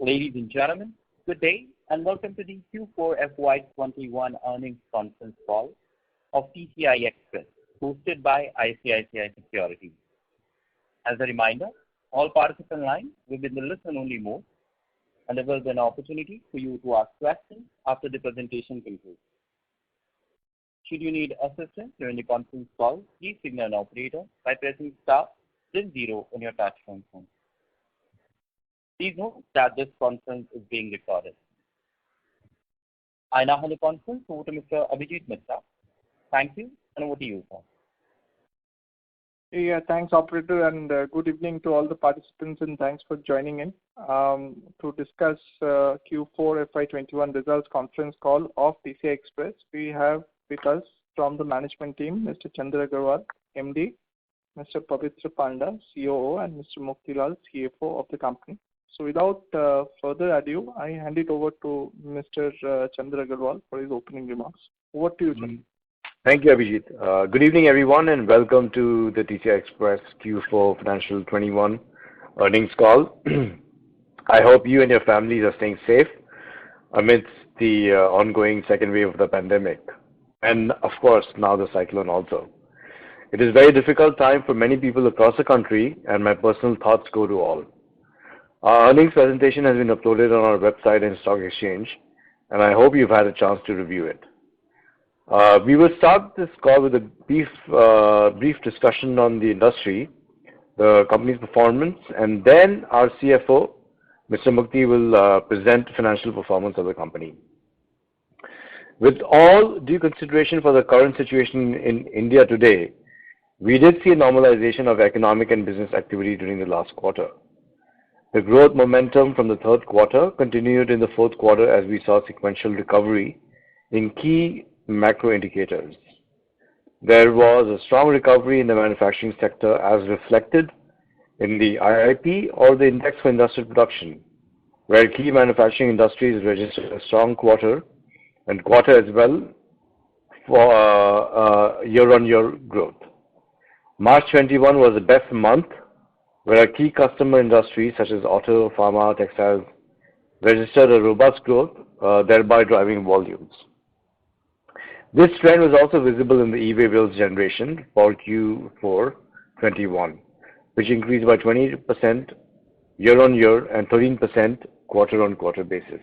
Ladies and gentlemen, good day and welcome to the Q4 FY21 earnings conference call of TCIEXP, hosted by ICICI Securities. As a reminder, all participant lines will be in the listen-only mode, and there will be an opportunity for you to ask questions after the presentation concludes. Should you need assistance during the conference call, please signal an operator by pressing star then 0 on your touchtone phone. Please note that this conference is being recorded. I now hand the conference over to Mr. Abhijit Mitra. Thank you, and over to you, sir. Yeah, thanks, operator, and good evening to all the participants, and thanks for joining in to discuss Q4 FY21 results conference call of TCIEXP. We have with us from the management team, Mr. Chandra Agarwal, MD, Mr. Pavitra Panda, COO, and Mr. Muktilal, CFO of the company. So without further ado, I hand it over to Mr. Chandra Agarwal for his opening remarks. Over to you, Chandra. Thank you, Abhijit. Good evening, everyone, and welcome to the TCIEXP Q4 Financial 21 earnings call. I hope you and your families are staying safe amidst the ongoing second wave of the pandemic, and of course, now the cyclone also. It is a very difficult time for many people across the country, and my personal thoughts go to all. Our earnings presentation has been uploaded on our website and stock exchange, and I hope you've had a chance to review it. We will start this call with a brief discussion on the industry, the company's performance, and then our CFO, Mr. Mukti, will present financial performance of the company. With all due consideration for the current situation in India today, we did see a normalization of economic and business activity during the last quarter. The growth momentum from the third quarter continued in the fourth quarter as we saw sequential recovery in key macro indicators. There was a strong recovery in the manufacturing sector as reflected in the IIP or the Index for Industrial Production, where key manufacturing industries registered a strong quarter as well for year-on-year growth. March 21 was the best month, where our key customer industries such as auto, pharma, textiles registered a robust growth, thereby driving volumes. This trend was also visible in the e-way bills generation for Q4 21, which increased by 20% year-on-year and 13% quarter-on-quarter basis.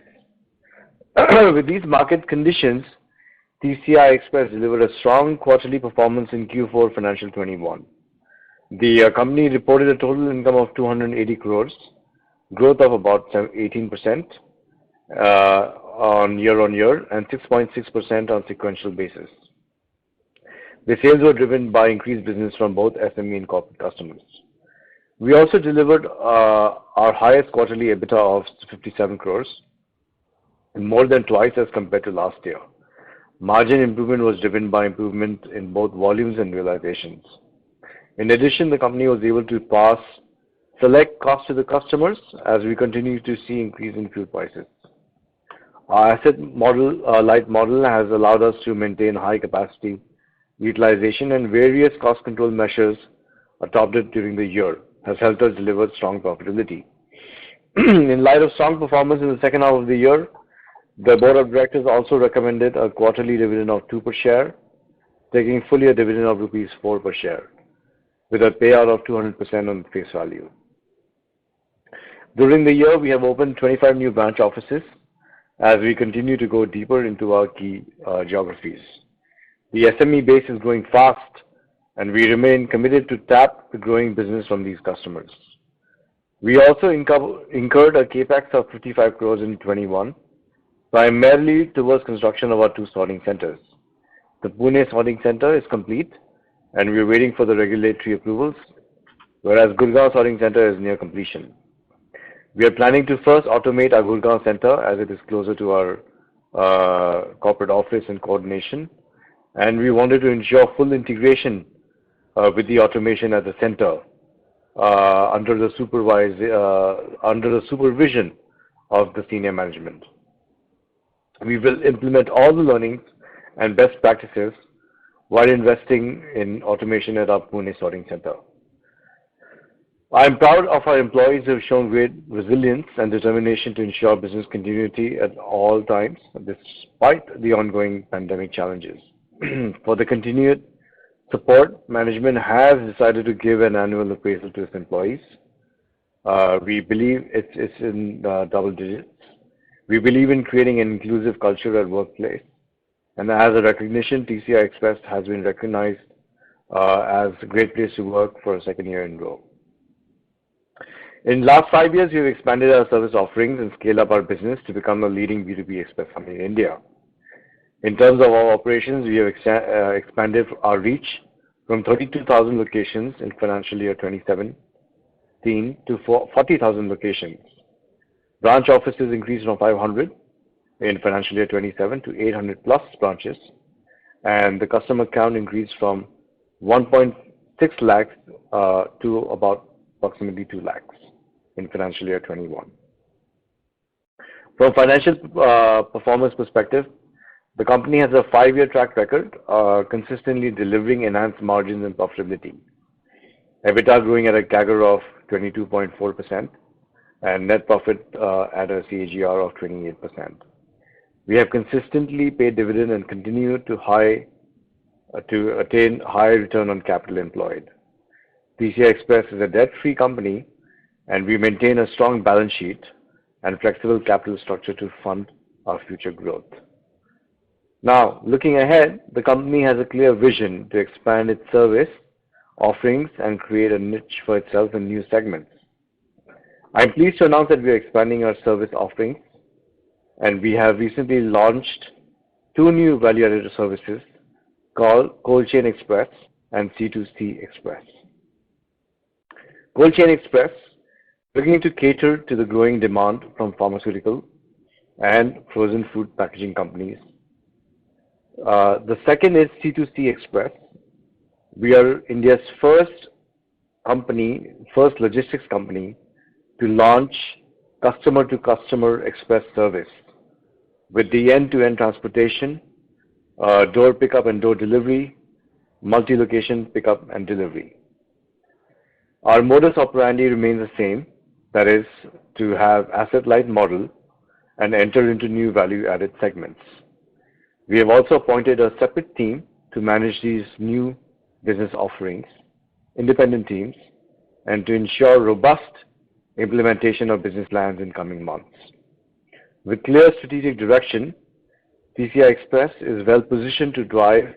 With these market conditions, TCIEXP delivered a strong quarterly performance in Q4 Financial 21. The company reported a total income of 280 crores, growth of about 18% on year-on-year and 6.6% on sequential basis. The sales were driven by increased business from both SME and corporate customers. We also delivered our highest quarterly EBITDA of 57 crores, more than twice as compared to last year. Margin improvement was driven by improvement in both volumes and realizations. In addition, the company was able to pass select costs to the customers as we continue to see increase in fuel prices. Our asset light model has allowed us to maintain high capacity utilization, and various cost control measures adopted during the year has helped us deliver strong profitability. In light of strong performance in the second half of the year, the Board of Directors also recommended a quarterly dividend of 2 per share, taking fully a dividend of rupees 4 per share, with a payout of 200% on face value. During the year, we have opened 25 new branch offices as we continue to go deeper into our key geographies. The SME base is growing fast, and we remain committed to tap the growing business from these customers. We also incurred a capex of 55 crores in 21, primarily towards construction of our 2 sorting centers. The Pune sorting center is complete, and we are waiting for the regulatory approvals, whereas Gurgaon sorting center is near completion. We are planning to first automate our Gurgaon center as it is closer to our corporate office and coordination, and we wanted to ensure full integration with the automation at the center under the supervision of the senior management. We will implement all the learnings and best practices while investing in automation at our Pune sorting center. I'm proud of our employees who have shown great resilience and determination to ensure business continuity at all times, despite the ongoing pandemic challenges. For the continued support, management has decided to give an annual appraisal to its employees. We believe it's in double digits. We believe in creating an inclusive culture at workplace. And as a recognition, TCI Express has been recognized as a great place to work for a second year in a row. In the last 5 years, we've expanded our service offerings and scaled up our business to become a leading B2B express company in India. In terms of our operations, we have expanded our reach from 32,000 locations in financial year 2017 to 40,000 locations. Branch offices increased from 500 in financial year 27 to 800 plus branches, and the customer count increased from 1.6 lakhs to about approximately 2 lakhs in financial year 21. From a financial performance perspective, the company has a 5-year track record, consistently delivering enhanced margins and profitability. EBITDA growing at a CAGR of 22.4% and net profit at a CAGR of 28%. We have consistently paid dividend and continue to attain high return on capital employed. TCI Express is a debt-free company, and we maintain a strong balance sheet and flexible capital structure to fund our future growth. Now, looking ahead, the company has a clear vision to expand its service offerings and create a niche for itself in new segments. I'm pleased to announce that we are expanding our service offerings, and we have recently launched 2 new value-added services called Cold Chain Express and C2C Express. Cold Chain Express, looking to cater to the growing demand from pharmaceutical and frozen food packaging companies. The second is C2C Express. We are India's first logistics company to launch customer-to-customer express service with the end-to-end transportation, door pickup and door delivery, multi-location pickup and delivery. Our modus operandi remains the same, that is, to have asset-light model and enter into new value-added segments. We have also appointed a separate team to manage these new business offerings, independent teams, and to ensure robust implementation of business plans in coming months. With clear strategic direction, TCI Express is well positioned to drive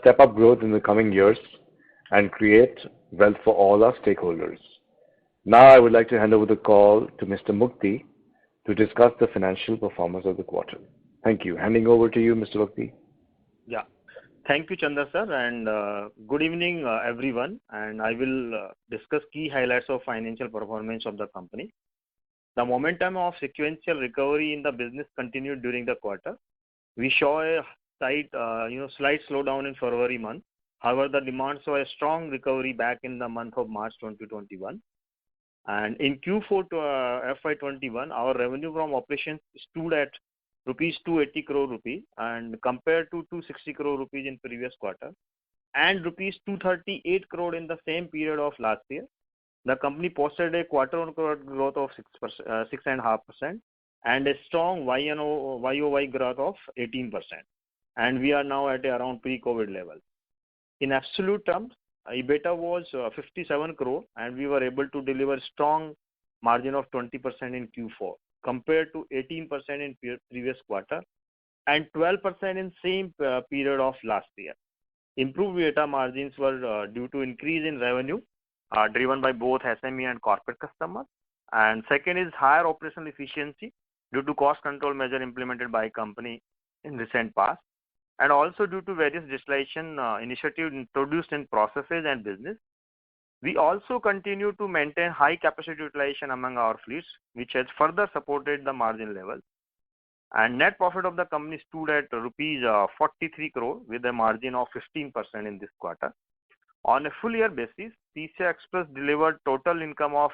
step-up growth in the coming years and create wealth for all our stakeholders. Now I would like to hand over the call to Mr. Mukti to discuss the financial performance of the quarter. Thank you. Handing over to you, Mr. Mukti. Yeah. Thank you, Chandra sir, and good evening, everyone. And I will discuss key highlights of financial performance of the company. The momentum of sequential recovery in the business continued during the quarter. We saw a slight slowdown in February month. However, the demand saw a strong recovery back in the month of March 2021. And in Q4 to FY21, our revenue from operations stood at rupees 280 crore rupees and compared to 260 crore rupees in previous quarter and rupees 238 crore in the same period of last year. The company posted a quarter-on-quarter growth of 6.5% and a strong YOY growth of 18%. And we are now at around pre-COVID level. In absolute terms, EBITDA was 57 crore and we were able to deliver strong margin of 20% in Q4 compared to 18% in previous quarter and 12% in same period of last year. Improved EBITDA margins were due to increase in revenue driven by both SME and corporate customers. And second is higher operational efficiency due to cost control measure implemented by company in recent past, and also due to various digitalization initiatives introduced in processes and business. We also continue to maintain high capacity utilization among our fleets, which has further supported the margin level. And net profit of the company stood at rupees 43 crore with a margin of 15% in this quarter. On a full year basis, TCI Express delivered total income of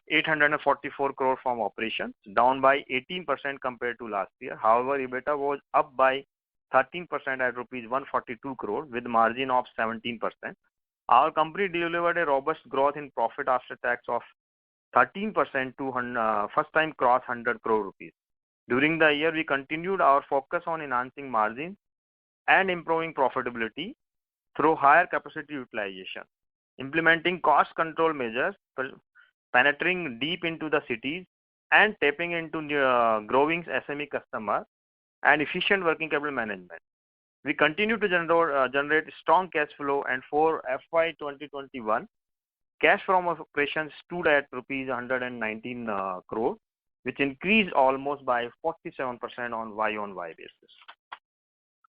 844 crore from operations, down by 18% compared to last year. However, EBITDA was up by 13% at rupees 142 crore with margin of 17%. Our company delivered a robust growth in profit after tax of 13% to first time cross 100 crore rupees. During the year, we continued our focus on enhancing margins and improving profitability through higher capacity utilization, implementing cost control measures, penetrating deep into the cities, and tapping into growing SME customers and efficient working capital management. We continue to generate strong cash flow, and for FY 2021, cash from operations stood at rupees 119 crore, which increased almost by 47% on Y-on-Y basis.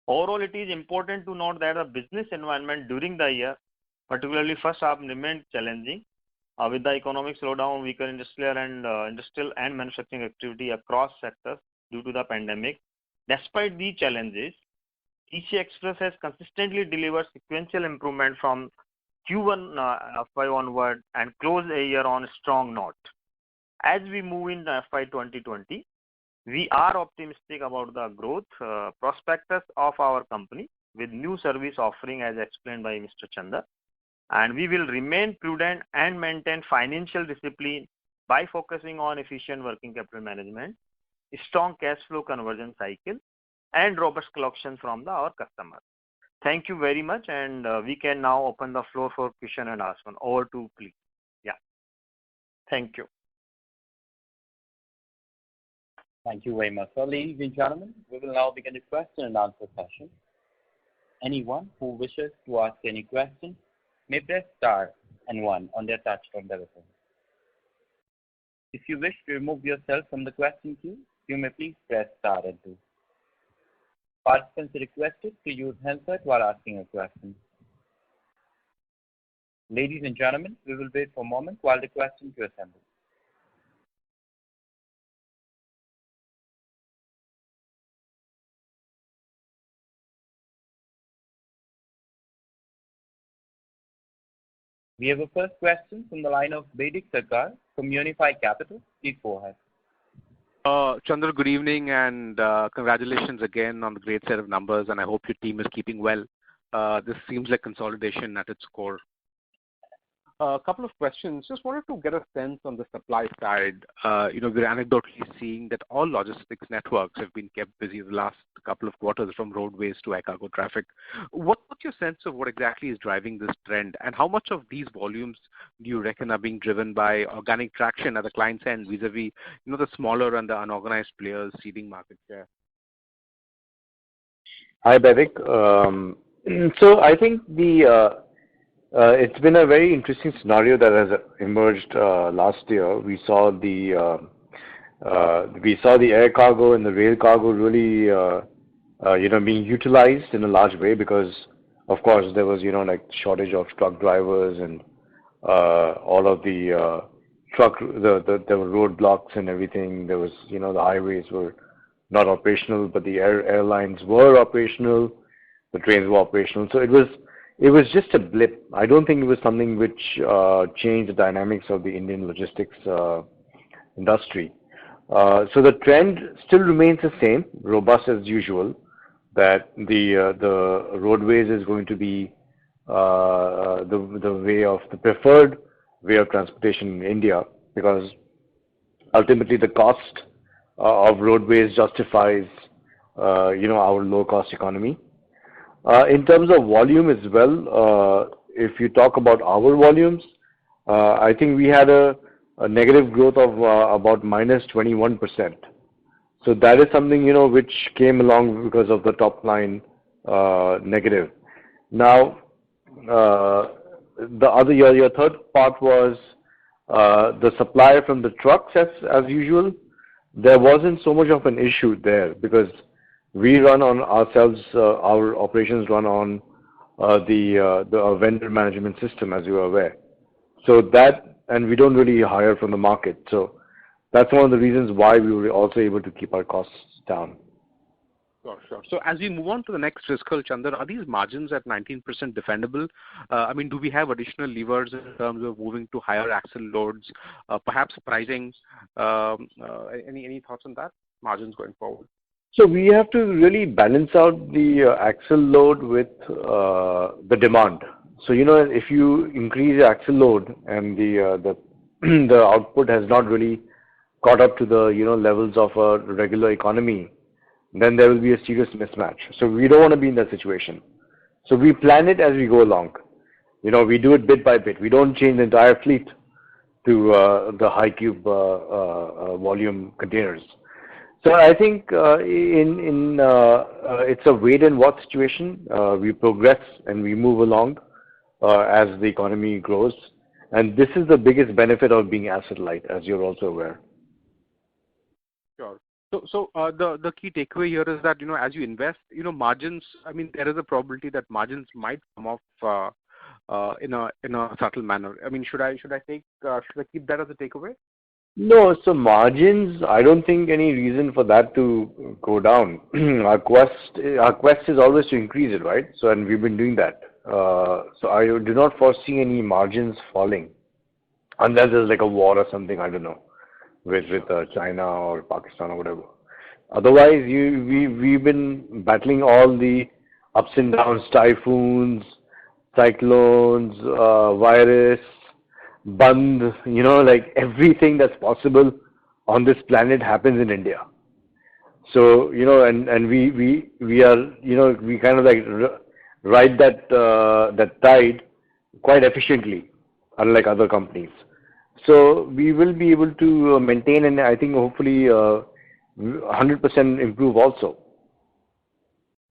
Overall, it is important to note that the business environment during the year, particularly first half, remained challenging with the economic slowdown, weaker industrial and manufacturing activity across sectors due to the pandemic. Despite these challenges, TCI Express has consistently delivered sequential improvement from Q1 FY onward and closed a year on a strong note. As we move into FY 2020, we are optimistic about the growth prospectus of our company with new service offering as explained by Mr. Chandar. And we will remain prudent and maintain financial discipline by focusing on efficient working capital management, strong cash flow conversion cycle, and robust collection from our customers. Thank you very much, and we can now open the floor for question and answer. Over to please. Yeah. Thank you. Thank you very much. So, ladies and gentlemen, we will now begin the question and answer session. Anyone who wishes to ask any question may press star and 1 on their touchtone telephone. If you wish to remove yourself from the question queue, you may please press star and 2. Participants are requested to use handset while asking a question. Ladies and gentlemen, we will wait for a moment while the question queue assembles. We have a first question from the line of Vedic Sarkar from Unifi Capital. Please go ahead. Chandra, good evening, and congratulations again on the great set of numbers, and I hope your team is keeping well. This seems like consolidation at its core. A couple of questions. Just wanted to get a sense on the supply side. We're anecdotally seeing that all logistics networks have been kept busy the last couple of quarters, from roadways to air cargo traffic. What's your sense of what exactly is driving this trend, and how much of these volumes do you reckon are being driven by organic traction at the client's end vis-a-vis, the smaller and the unorganized players ceding market share? Hi, Vedic. So I think it's been a very interesting scenario that has emerged last year. We saw the air cargo and the rail cargo really being utilized in a large way, because of course there was shortage of truck drivers, and all of the there were roadblocks and everything. There was the highways were not operational, but the airlines were operational, the trains were operational. So it was just a blip. I don't think it was something which changed the dynamics of the Indian logistics industry. So the trend still remains the same, robust as usual, that the roadways is going to be the preferred way of transportation in India, because ultimately the cost of roadways justifies our low cost economy. In terms of volume as well, if you talk about our volumes, I think we had a negative growth of about minus 21%. So that is something which came along because of the top line negative. Now, your third part was the supply from the trucks as usual. There wasn't so much of an issue there, because we run on ourselves. Our operations run on the vendor management system, as you are aware. So and we don't really hire from the market. So that's one of the reasons why we were also able to keep our costs down. Sure. So as we move on to the next fiscal, Chandra, are these margins at 19% defendable? Do we have additional levers in terms of moving to higher axle loads, perhaps pricing? Any thoughts on that? Margins going forward? So we have to really balance out the axle load with the demand. So, if you increase your axle load and the the output has not really caught up to the, levels of a regular economy, then there will be a serious mismatch. So we don't want to be in that situation. So we plan it as we go along. We do it bit by bit. We don't change the entire fleet to the high cube volume containers. So I think it's a wait and watch situation. We progress and we move along as the economy grows, and this is the biggest benefit of being asset light, as you're also aware. Sure. So the key takeaway here is that as you invest, margins. I mean, there is a probability that margins might come off in a subtle manner. I mean, should I keep that as a takeaway? No, so margins, I don't think any reason for that to go down. Our quest is always to increase it, right? So, and we've been doing that. So I do not foresee any margins falling, unless there's like a war or something, I don't know, with China or Pakistan or whatever. Otherwise, we've been battling all the ups and downs, typhoons, cyclones, virus, Band, like everything that's possible on this planet happens in India. So, and we are, we kind of like ride that tide quite efficiently, unlike other companies. So we will be able to maintain, and I think hopefully 100% improve also.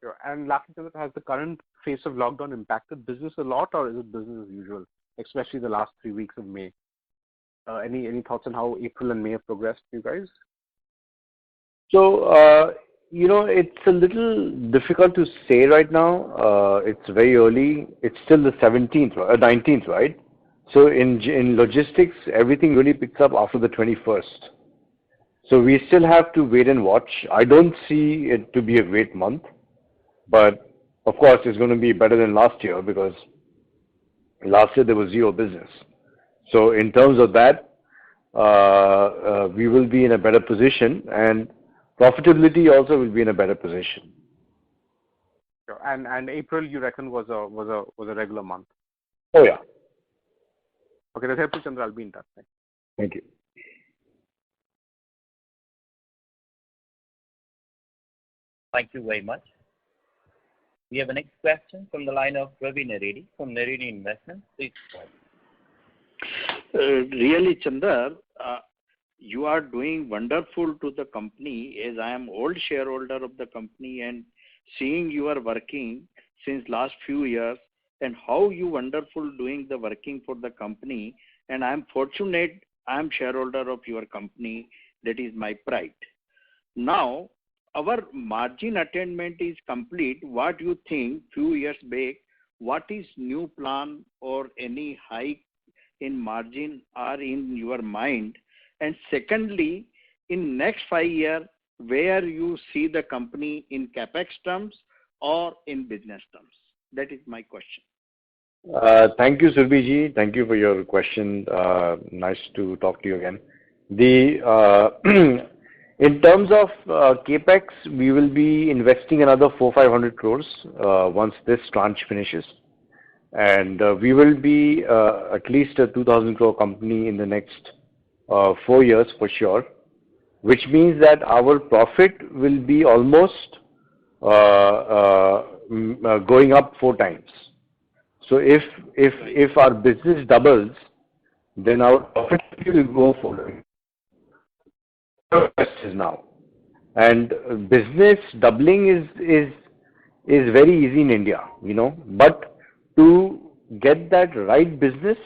Sure. And lastly, has the current phase of lockdown impacted business a lot, or is it business as usual, especially the last 3 weeks of May? Any thoughts on how April and May have progressed for you guys? So, it's a little difficult to say right now. It's very early. It's still the 19th, right? So in logistics, everything really picks up after the 21st. So we still have to wait and watch. I don't see it to be a great month, but of course it's going to be better than last year, because last year there was zero business. So in terms of that, we will be in a better position, and profitability also will be in a better position. Sure. And April, you reckon, was a regular month? Oh yeah. Okay, that's helpful, Chandra. I'll be in touch. Thank you. Thank you very much. We have a next question from the line of Ravi Naredi from Naredi Investments. Please go ahead. Really, Chandra, you are doing wonderful to the company, as I am old shareholder of the company, and seeing you are working since last few years, and how you wonderful doing the working for the company, and I am fortunate I am shareholder of your company. That is my pride. Now, our margin attainment is complete. What you think few years back, what is new plan or any hike in margin are in your mind? And secondly, in next 5 years, where you see the company in capex terms or in business terms? That is my question. Thank you, Surbhi. Thank you for your question. Nice to talk to you again. In terms of capex, we will be investing another 400-500 crores once this tranche finishes, and we will be at least a 2,000 crore company in the next 4 years for sure, which means that our profit will be almost going up 4 times. So if our business doubles, then our profit will go 4 times. Is now, and business doubling is very easy in India, but to get that right business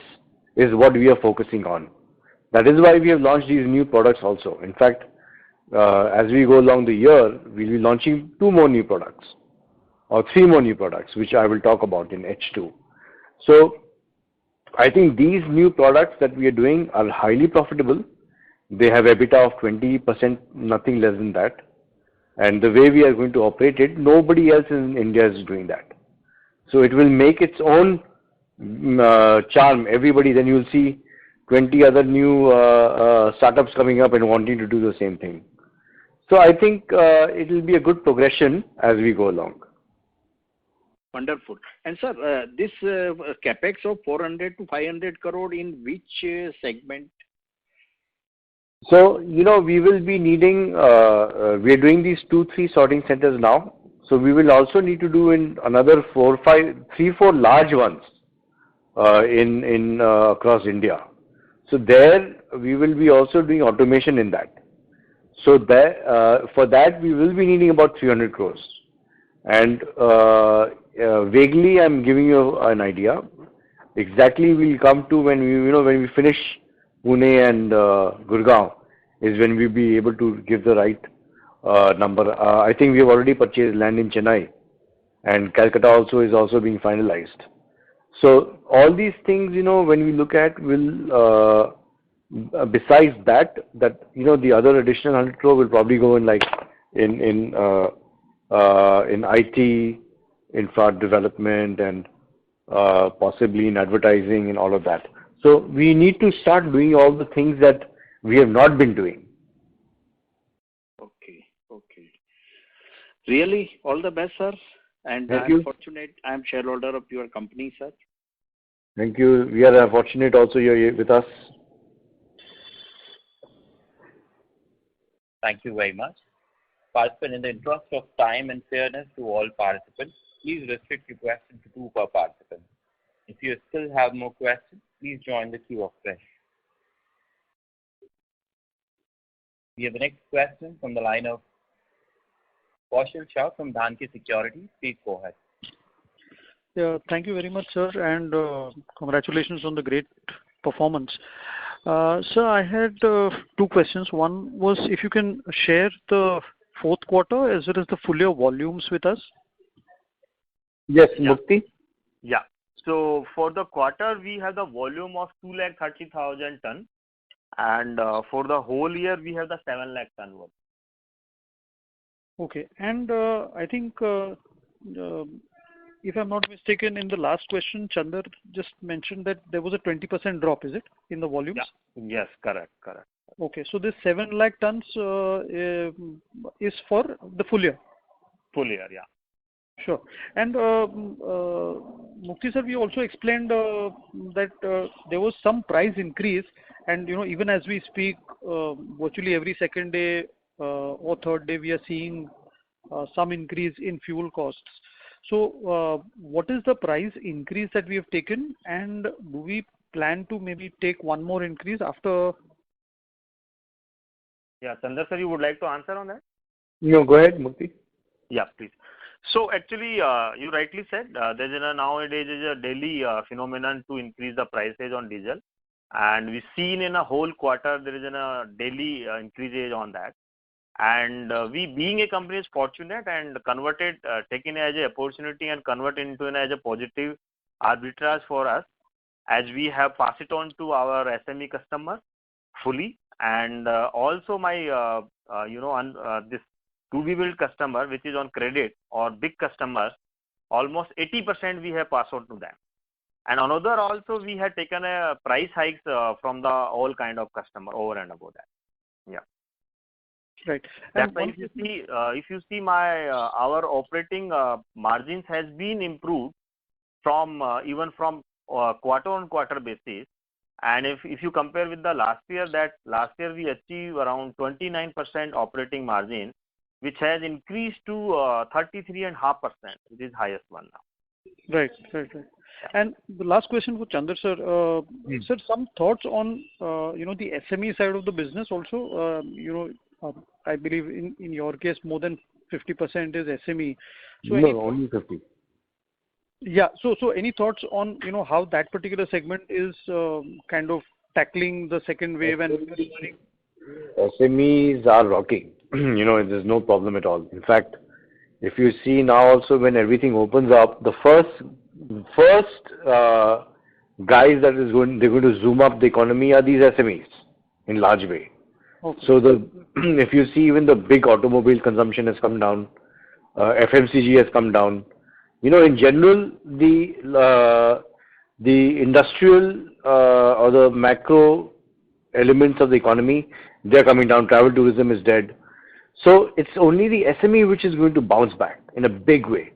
is what we are focusing on. That is why we have launched these new products also. In fact, as we go along the year, we'll be launching 2 more new products or 3 more new products, which I will talk about in H2. So I think these new products that we are doing are highly profitable. They have EBITDA of 20%, nothing less than that. And the way we are going to operate it, nobody else in India is doing that. So it will make its own charm. Everybody, then you'll see 20 other new startups coming up and wanting to do the same thing. So I think it will be a good progression as we go along. Wonderful. And sir, this capex of 400 to 500 crore in which segment? So, we will be needing, we are doing these 2-3 sorting centers now. So we will also need to do in another 4 large ones in across India. So there we will be also doing automation in that. So there, for that we will be needing about 300 crores. And vaguely I'm giving you an idea. Exactly we'll come to when we finish Pune and Gurgaon is when we'll be able to give the right number. I think we have already purchased land in Chennai, and Calcutta also is also being finalized. So all these things, when we look at, will besides that, the other additional 100 crore will probably go in in IT, infra development, and possibly in advertising and all of that. So we need to start doing all the things that we have not been doing. Okay. Really, all the best, sir. And I'm fortunate I'm shareholder of your company, sir. Thank you. We are fortunate also you're here with us. Thank you very much. Participant, in the interest of time and fairness to all participants, please restrict your question to 2 per participant. If you still have more questions, please join the queue afresh. We have the next question from the line of Kaushal Shah from Dhanki Securities. Please go ahead. Yeah, thank you very much, sir, and congratulations on the great performance. Sir, I had 2 questions. One was if you can share the fourth quarter as well as the full year volumes with us. Yes, Mukti. Yeah. So for the quarter, we have the volume of 230,000 ton, and for the whole year, we have the 7 lakh ton volume. Okay, and I think if I'm not mistaken, in the last question, Chandar just mentioned that there was a 20% drop, is it, in the volumes? Yeah. Yes, correct. Okay, so this 7 lakh tons is for the full year? Full year, yeah. Sure. And Mukti sir, we also explained that there was some price increase, and even as we speak, virtually every second day or third day, we are seeing some increase in fuel costs. So what is the price increase that we have taken, and do we plan to maybe take one more increase after? Yeah, Chandra sir, you would like to answer on that? No, go ahead, Mukti. Yeah, please. So actually, you rightly said, nowadays is a daily phenomenon to increase the prices on diesel, and we've seen in a whole quarter there is a daily increase on that. And we, being a company, is fortunate and converted, taken as an opportunity and converted into as a positive arbitrage for us, as we have passed it on to our SME customers fully, and also my this to-be built customer, which is on credit, or big customers, almost 80% we have passed on to them. And another also we had taken a price hikes from the all kind of customer over and above that. Yeah. Right. That's why if you see my our operating margins has been improved from even from quarter on quarter basis. And if you compare with the last year, we achieved around 29% operating margin, which has increased to 33.5%, which is highest one now. Right. And the last question for Chandra sir. Sir, some thoughts on the SME side of the business also. I believe in your case more than 50% is SME. So no, only 50. Yeah. So any thoughts on how that particular segment is kind of tackling the second wave and SMEs are rocking. There's no problem at all. In fact, if you see now also when everything opens up, the first guys they're going to zoom up the economy are these SMEs in large way. Okay. So if you see even the big automobile consumption has come down, FMCG has come down. In general, the industrial or the macro elements of the economy, they're coming down. Travel tourism is dead. So it's only the SME which is going to bounce back in a big way.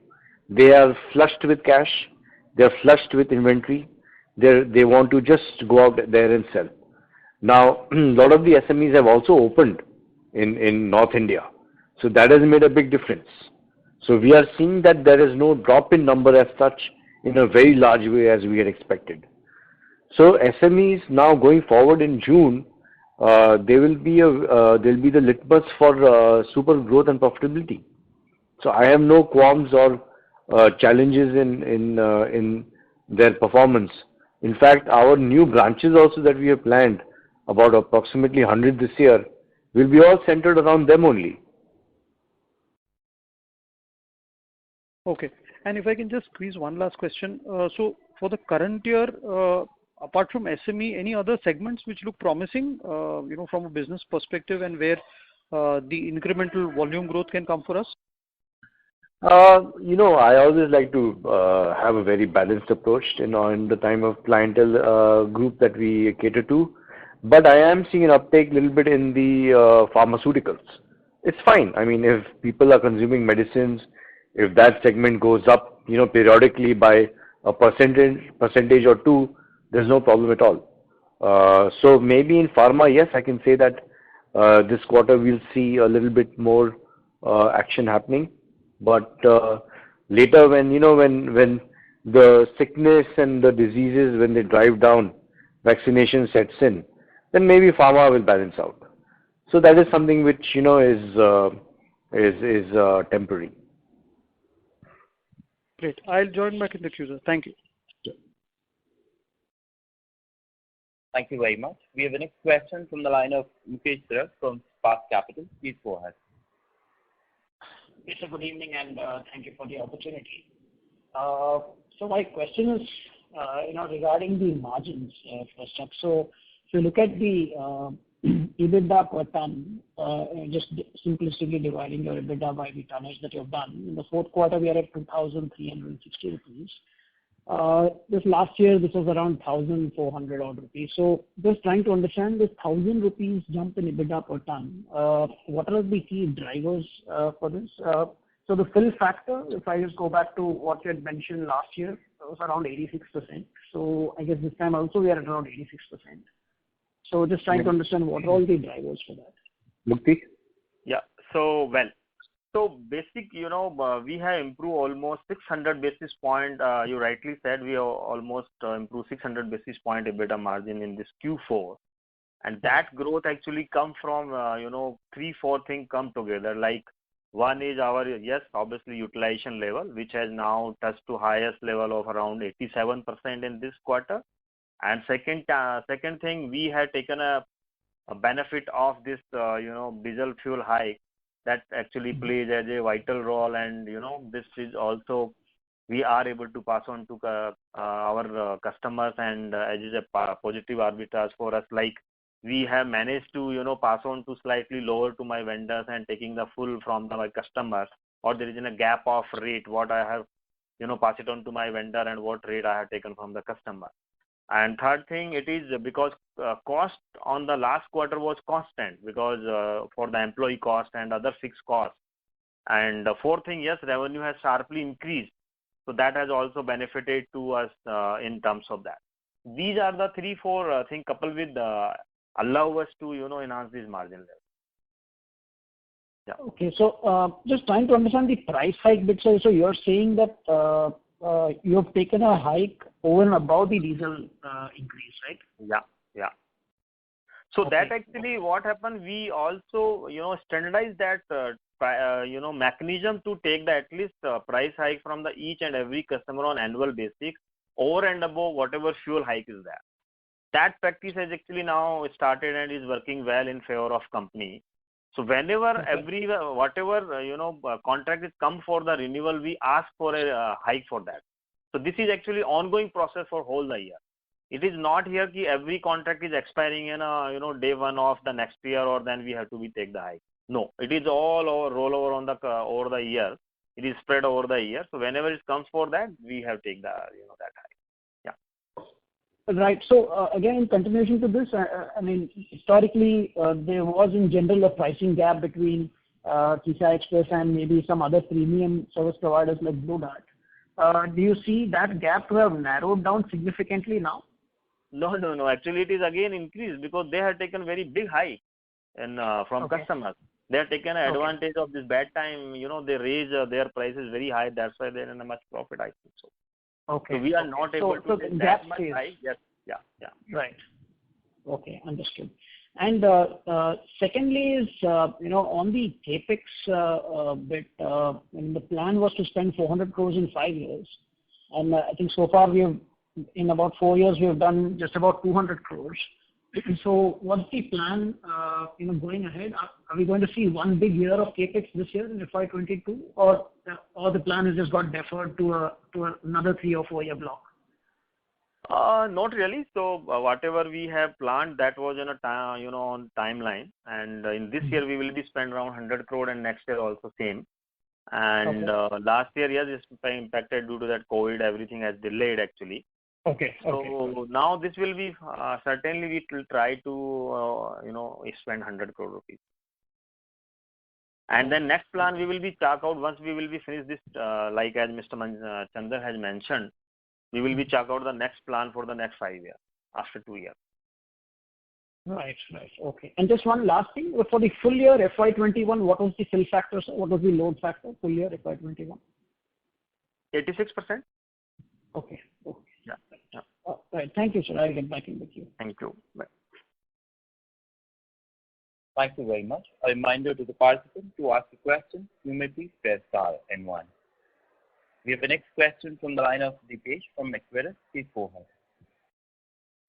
They are flushed with cash. They are flushed with inventory. They want to just go out there and sell. Now, a lot of the SMEs have also opened in North India. So that has made a big difference. So we are seeing that there is no drop in number as such in a very large way as we had expected. So SMEs now going forward in June, they will be they'll be the litmus for super growth and profitability. So I have no qualms or challenges in their performance. In fact, our new branches also that we have planned, about approximately 100 this year, will be all centered around them only. Okay. And if I can just squeeze one last question. So for the current year, apart from SME, any other segments which look promising, from a business perspective, and where the incremental volume growth can come for us? I always like to have a very balanced approach in the time of clientele group that we cater to. But I am seeing an uptake a little bit in the pharmaceuticals. It's fine. I mean, if people are consuming medicines, if that segment goes up, periodically by a percentage or two, there's no problem at all. So maybe in pharma, yes, I can say that this quarter we'll see a little bit more action happening. But later, when the sickness and the diseases, when they drive down, vaccination sets in, then maybe pharma will balance out. So that is something which is temporary. Great. I'll join back in the queue, sir. Thank you. Thank you very much. We have the next question from the line of Mukesh Sharad from Spark Capital. Please go ahead. Yes, sir, good evening, and thank you for the opportunity. So my question is, regarding the margins first up. So if you look at the EBITDA per ton, just simplistically dividing your EBITDA by the tonnage that you've done, in the fourth quarter we are at 2,360 rupees. This last year, this was around 1,400 odd rupees. So just trying to understand this 1,000 rupees jump in EBITDA per ton. What are the key drivers for this? So the fill factor, if I just go back to what you had mentioned last year, it was around 86%. So I guess this time also we are at around 86%. So just trying to understand what are all the drivers for that. Mukti? Yeah. So basic, we have improved almost 600 basis point. You rightly said we have almost improved 600 basis point EBITDA margin in this Q4. And that growth actually come from, 3-4 things come together. Like one is our, obviously utilization level, which has now touched to highest level of around 87% in this quarter. And second thing, we had taken a benefit of this, diesel fuel hike that actually plays as a vital role. And, this is also, we are able to pass on to our customers, and as is a positive arbitrage for us. Like we have managed to, pass on to slightly lower to my vendors and taking the full from my customers, or there is a gap of rate, what I have, pass it on to my vendor and what rate I have taken from the customer. And third thing, it is because cost on the last quarter was constant because for the employee cost and other fixed costs. And the fourth thing, revenue has sharply increased. So that has also benefited to us in terms of that. These are the 3-4 things coupled with allow us to, enhance this margin level. Yeah. Okay. So just trying to understand the price hike bit. So you're saying that you have taken a hike over and above the diesel increase, right? Yeah. So Okay. that actually what happened, we also, standardize that, mechanism to take the at least price hike from the each and every customer on annual basis over and above whatever fuel hike is there. That practice has actually now started and is working well in favor of company. So whenever whatever, contract is come for the renewal, we ask for a hike for that. So this is actually ongoing process for whole the year. It is not here that every contract is expiring in day one of the next year, or then we have to take the hike. No, it is all over roll over on the over the year. It is spread over the year. So whenever it comes for that, we have take the that hike. Yeah. Right. So again, in continuation to this, I mean, historically there was in general a pricing gap between TCI Express and maybe some other premium service providers like Blue Dart. do you see that gap to have narrowed down significantly now? No. Actually, it is again increased because they have taken very big hike from customers. They have taken advantage of this bad time. They raise their prices very high. That's why they're in a much profit, I think so. Okay. So we are not able to take that much high. Yes. Yeah. Right. Okay, understood. And secondly is, on the capex bit, the plan was to spend 400 crores in 5 years. And I think so far in about 4 years, we have done just about 200 crores. So what's the plan, going ahead? Are we going to see one big year of capex this year in FY22, or the plan has just got deferred to another 3 or 4 year block? Not really. So whatever we have planned, that was in on timeline. And in this year we will be spend around 100 crore, and next year also same. And last year, yes, it's impacted due to that COVID. Everything has delayed actually. So now this will be certainly we will try to spend 100 crore rupees. And then next plan we will be chalk out once we will be finished this, like as Mr. Chandra has mentioned. We will be chalk out the next plan for the next 5 years, after 2 years. Right. Okay. And just one last thing. For the full year FY21, what was the fill factor? What was the load factor full year FY21? 86%. Okay. Yeah. Right. Thank you, sir. I'll get back in with you. Thank you. Bye. Thank you very much. A reminder to the participants to ask a question, you may please press star and 1. We have the next question from the line of Dipesh from Equirus. Please go ahead.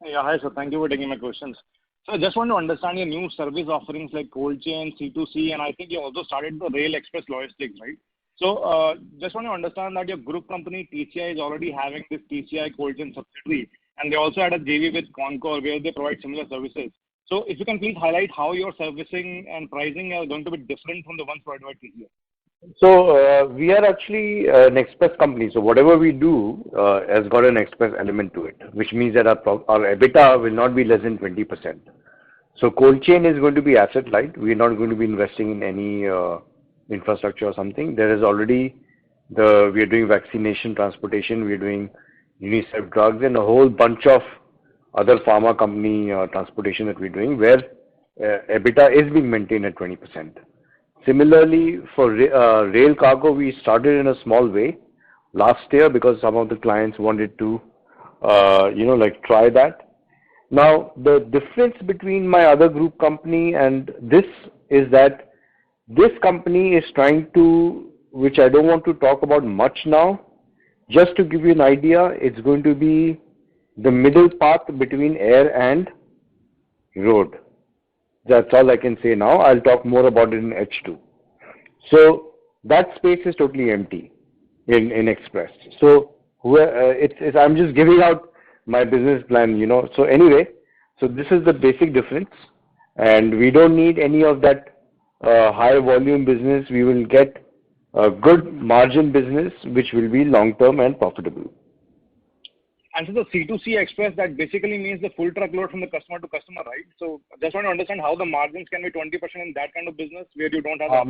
Yeah, hi sir. Thank you for taking my questions. So I just want to understand your new service offerings like cold chain, C2C, and I think you also started the Rail Express Logistics, right? So just want to understand that your group company TCI is already having this TCI cold chain subsidiary, and they also had a JV with Concor where they provide similar services. So if you can please highlight how your servicing and pricing are going to be different from the ones provided by TCI. So we are actually an express company. So whatever we do has got an express element to it, which means that our EBITDA will not be less than 20%. So cold chain is going to be asset light. We are not going to be investing in any infrastructure or something. There is already we are doing vaccination transportation. We are doing UNICEF drugs and a whole bunch of other pharma company transportation that we're doing, where EBITDA is being maintained at 20%. Similarly, for rail cargo, we started in a small way last year because some of the clients wanted to, try that. Now, the difference between my other group company and this is that this company is trying to, which I don't want to talk about much now, just to give you an idea, it's going to be the middle path between air and road. That's all I can say now. I'll talk more about it in H2. So that space is totally empty in Express. So I'm just giving out my business plan, So anyway, so this is the basic difference, and we don't need any of that high volume business. We will get a good margin business, which will be long term and profitable. And so the C2C Express, that basically means the full truckload from the customer to customer, right? So I just want to understand how the margins can be 20% in that kind of business where you don't have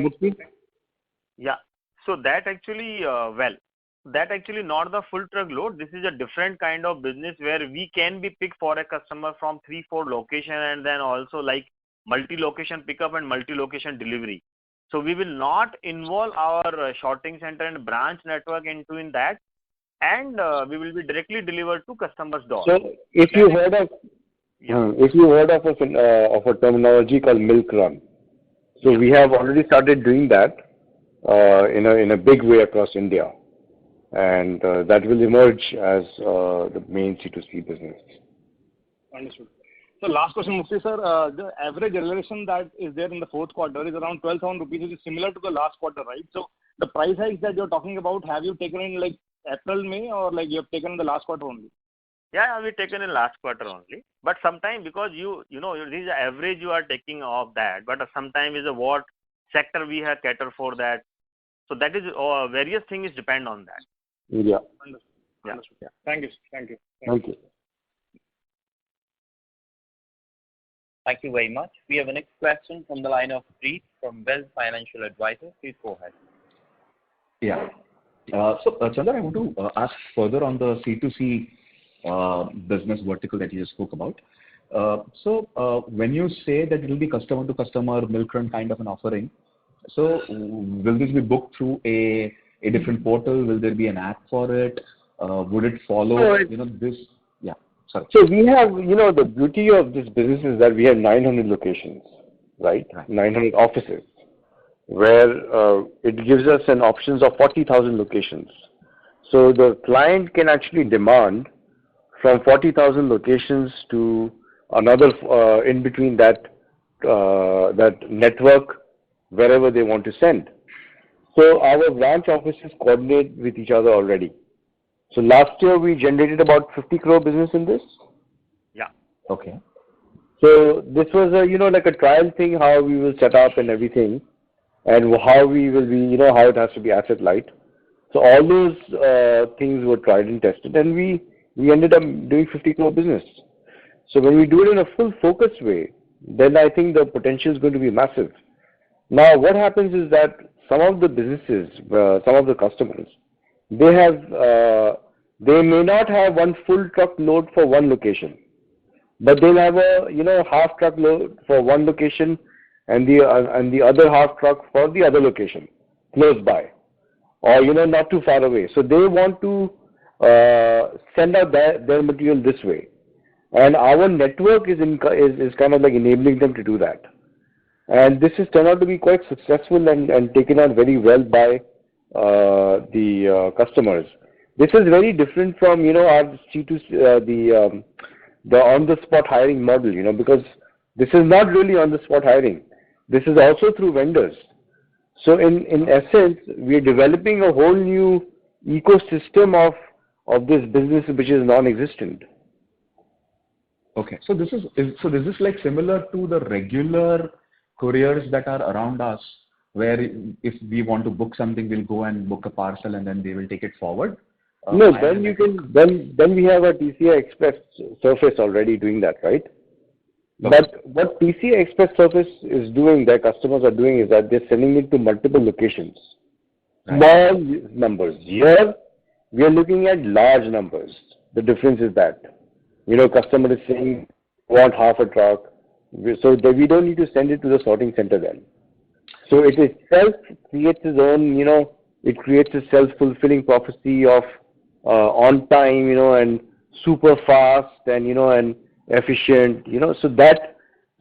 Yeah. So that actually, that actually not the full truckload. This is a different kind of business where we can be picked for a customer from 3-4 location, and then also like multi-location pickup and multi-location delivery. So we will not involve our sorting center and branch network in that. And we will be directly delivered to customers' door. So, if you heard of a terminology called milk run, so we have already started doing that in a big way across India, and that will emerge as the main C2C business. Understood. So last question, Mufti sir, the average realization that is there in the fourth quarter is around 12,000 rupees, which is similar to the last quarter, right? So the price hikes that you're talking about, have you taken in like April, May, or like you have taken in the last quarter only? Yeah, we taken in last quarter only. But sometimes because this is the average you are taking of that, but sometimes is what sector we have cater for that. So that is various things depend on that. Yeah. Understood. Yeah. Understood. Yeah. Thank you. Thank you. Thank you very much. We have a next question from the line of Preet from Wealth Financial Advisors. Please go ahead. Chandra, I want to ask further on the C2C business vertical that you just spoke about. When you say that it will be customer to customer milk run kind of an offering, so will this be booked through a different portal? Will there be an app for it? Would it follow, this? Yeah, sorry. So we have, the beauty of this business is that we have 900 locations, right? 900 offices, where it gives us an options of 40,000 locations. So the client can actually demand from 40,000 locations to another in between that network wherever they want to send. So our branch offices coordinate with each other already. So last year we generated about 50 crore business in this. Yeah. Okay. So this was like a trial thing, how we will set up and everything, and how we will be, how it has to be asset light. So all those things were tried and tested, and we ended up doing 50 crore business. So when we do it in a full focused way, then I think the potential is going to be massive. Now what happens is that some of the businesses, some of the customers, they may not have one full truck load for one location, but they'll have a half truck load for one location and the other half truck for the other location close by, or not too far away. So they want to send out their material this way, and our network is kind of like enabling them to do that. And this has turned out to be quite successful and taken out very well by the customers. This is very different from our C2C, the on-the-spot hiring model, because this is not really on-the-spot hiring. This is also through vendors. So in essence, we are developing a whole new ecosystem of this business which is non-existent. Okay, so this is like similar to the regular couriers that are around us, where if we want to book something, we'll go and book a parcel and then they will take it forward. No, then we have a TCI Express surface already doing that, right? Okay. But what TCI Express surface is doing, their customers are doing, is that they're sending it to multiple locations. Small numbers. Here, we are looking at large numbers. The difference is that, customer is saying, want half a truck, so that we don't need to send it to the sorting center then. So it itself creates its own, it creates a self-fulfilling prophecy of on time, and super fast and efficient, so that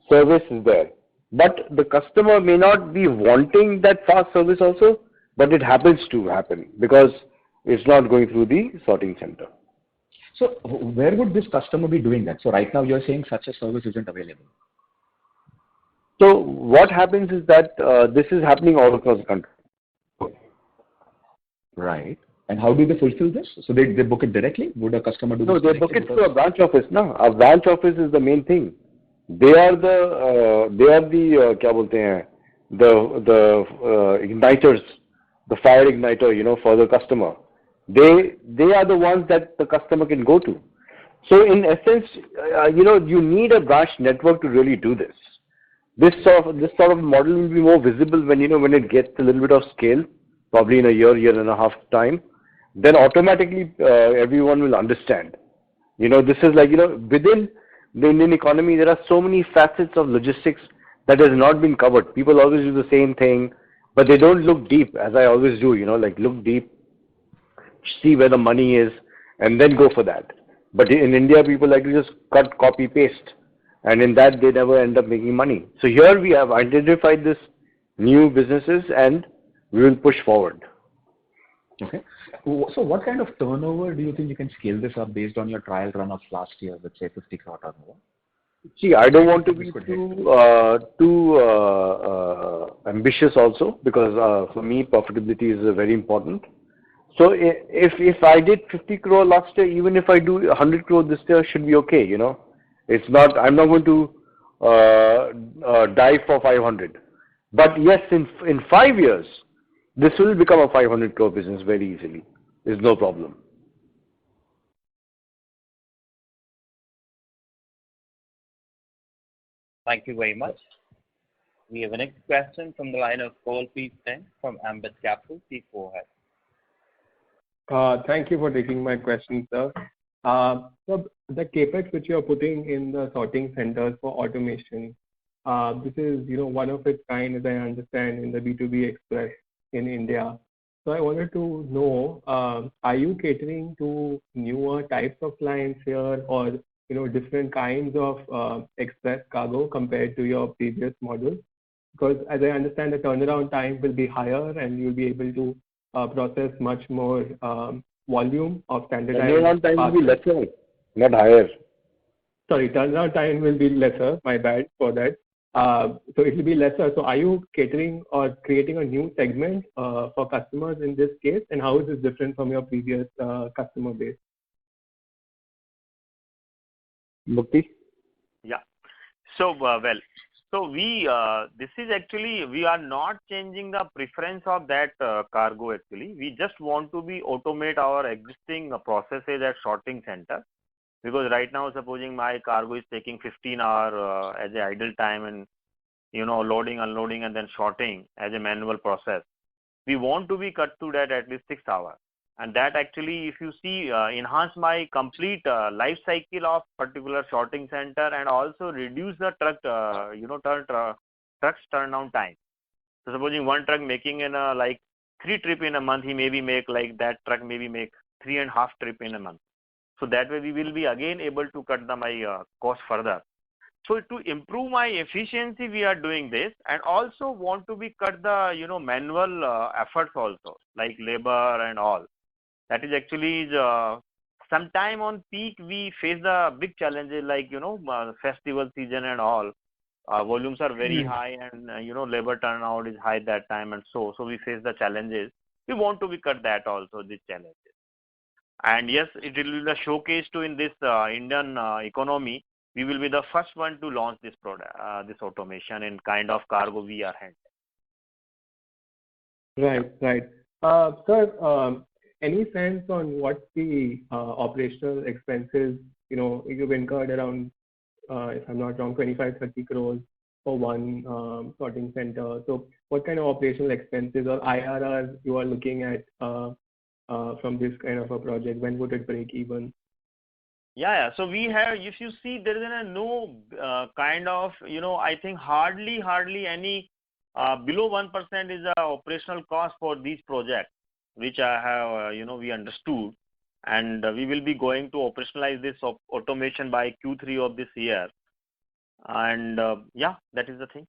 service is there. But the customer may not be wanting that fast service also, but it happens to happen because it's not going through the sorting center. So where would this customer be doing that? So right now you're saying such a service isn't available. So what happens is that this is happening all across the country. Right. And how do they fulfill this? So they book it directly? Would a customer do this? No, they book it through a branch office. No, a branch office is the main thing. They are the igniters, the fire igniter, for the customer. They are the ones that the customer can go to. So in essence, you need a branch network to really do this. This sort of model will be more visible when it gets a little bit of scale, probably in a year and a half time. Then automatically everyone will understand. This is like within the Indian economy, there are so many facets of logistics that has not been covered. People always do the same thing, but they don't look deep, as I always do. Like look deep, see where the money is, and then go for that. But in India, people like to just cut, copy, paste. And in that, they never end up making money. So here we have identified this new businesses and we will push forward. Okay. So what kind of turnover do you think you can scale this up based on your trial run of last year, let's say 50 crore turnover? See, I don't want to be too ambitious also, because for me, profitability is very important. So if I did 50 crore last year, even if I do 100 crore this year, should be okay, It's not, I'm not going to die for 500. But yes, in 5 years, this will become a 500 crore business very easily. There's no problem. Thank you very much. We have a next question from the line of Kolpreet Singh from Ambit Capital. Please go ahead. Thank you for taking my question, sir. So the CapEx which you are putting in the sorting centers for automation, this is, one of its kind, as I understand, in the B2B Express in India. So I wanted to know, are you catering to newer types of clients here, or, different kinds of express cargo compared to your previous model? Because as I understand, the turnaround time will be higher and you'll be able to process much more volume of standardized. Turnaround time will be lesser, not higher. Sorry, turnaround time will be lesser. My bad for that. So it will be lesser. So are you catering or creating a new segment for customers in this case? And how is this different from your previous customer base? Mukti? Yeah. So, this is actually, we are not changing the preference of that cargo actually. We just want to automate our existing processes at sorting center. Because right now, supposing my cargo is taking 15 hours as a idle time and, loading, unloading and then sorting as a manual process. We want to be cut to that at least 6 hours. And that actually, if you see, enhance my complete life cycle of particular sorting center and also reduce the truck's turnaround time. So supposing one truck making in like 3 trips in a month, he maybe make like that truck maybe make 3.5 trips in a month. So that way we will be again able to cut my cost further. So to improve my efficiency, we are doing this, and also want to be cut the manual efforts also, like labor and all. That is actually sometime on peak we face the big challenges like festival season and all. Volumes are very high and labor turnout is high that time, and so we face the challenges. We want to be cut that also, these challenges. And yes, it will be the showcase to in this Indian economy. We will be the first one to launch this product, this automation and kind of cargo we are handling. Right. Sir, any sense on what the operational expenses, you've incurred around, if I'm not wrong, 25-30 crores for one sorting center. So what kind of operational expenses or IRR you are looking at from this kind of a project? When would it break even? Yeah. So we have, if you see, there is no kind of, I think hardly any below 1% is the operational cost for these projects, which I have, we understood. And we will be going to operationalize this automation by Q3 of this year. And that is the thing.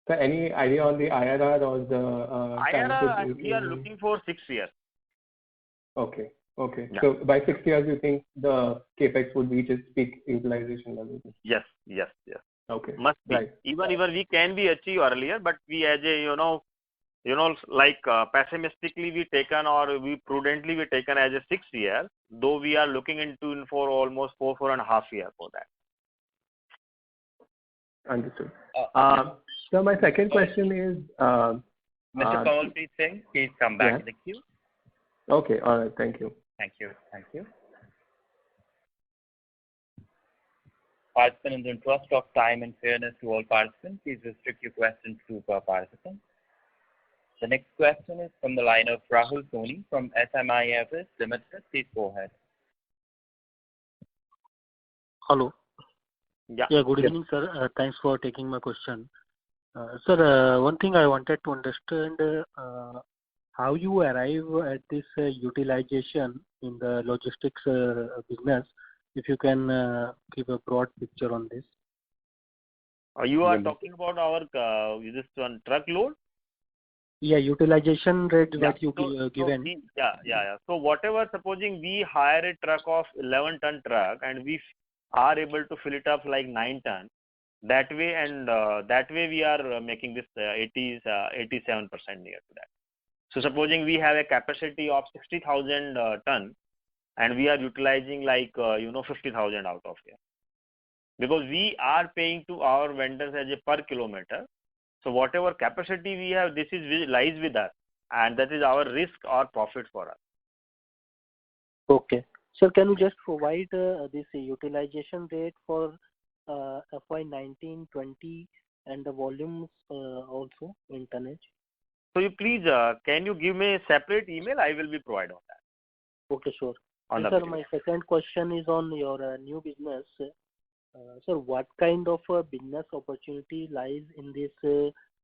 So any idea on the IRR or the IRR, we are looking for 6 years. Okay. Yeah. So by 6 years, you think the capex would reach its peak utilization level? Yes. Okay. Must be. Right. Even we can be achieved earlier, but we as a pessimistically we taken or we prudently we taken as a 6 years, though we are looking into for almost 4.5 years for that. Understood. So my second question is, Mr. Kamalpreet Singh, please come back in the queue. Okay. All right. Thank you. Thank you. Participants, in the interest of time and fairness to all participants, please restrict your questions to per participant. The next question is from the line of Rahul Soni from SMIFS Limited. Please go ahead. Hello. Yeah. Good evening, sir. Thanks for taking my question. Sir, one thing I wanted to understand how you arrive at this utilization in the logistics business. If you can give a broad picture on this. You are talking about our this one truckload? Yeah, utilization rate that you given. So whatever, supposing we hire a truck of 11-ton truck and we are able to fill it up like 9 ton, that way we are making this 87% near to that. So supposing we have a capacity of 60,000 ton and we are utilizing like 50,000 out of here, because we are paying to our vendors as a per kilometer. So whatever capacity we have, this lies with us, and that is our risk or profit for us. Okay. Sir, can you just provide this utilization rate for FY19-20 and the volumes also in tonnage? So you please, can you give me a separate email? I will be provided on that. Okay, sure. On And the sir, my second question is on your new business. Sir, what kind of business opportunity lies in this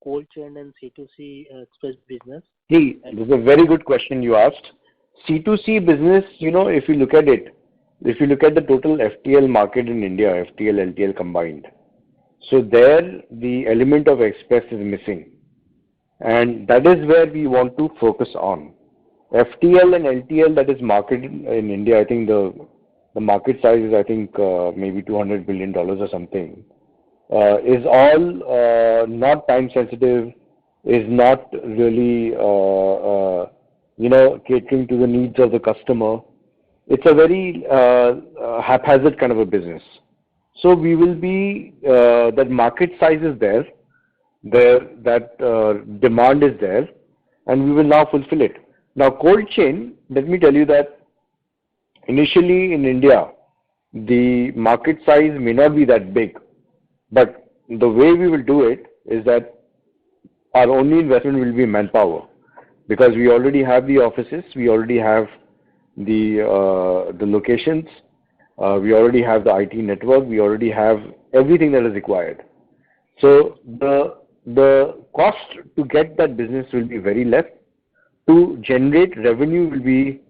cold chain and C2C express business? See, this is a very good question you asked. C2C business, if you look at it, if you look at the total FTL market in India, FTL, LTL combined, so there the element of express is missing. And that is where we want to focus on. FTL and LTL that is marketed in India, I think the market size is, I think, maybe $200 billion or something, is all not time sensitive, is not really, catering to the needs of the customer. It's a very haphazard kind of a business. So we will be, that market size is there, that demand is there, and we will now fulfill it. Now, cold chain, let me tell you that initially in India, the market size may not be that big, but the way we will do it is that our only investment will be manpower, because we already have the offices, we already have the locations, we already have the IT network, we already have everything that is required. So the cost to get that business will be very less. To generate revenue will be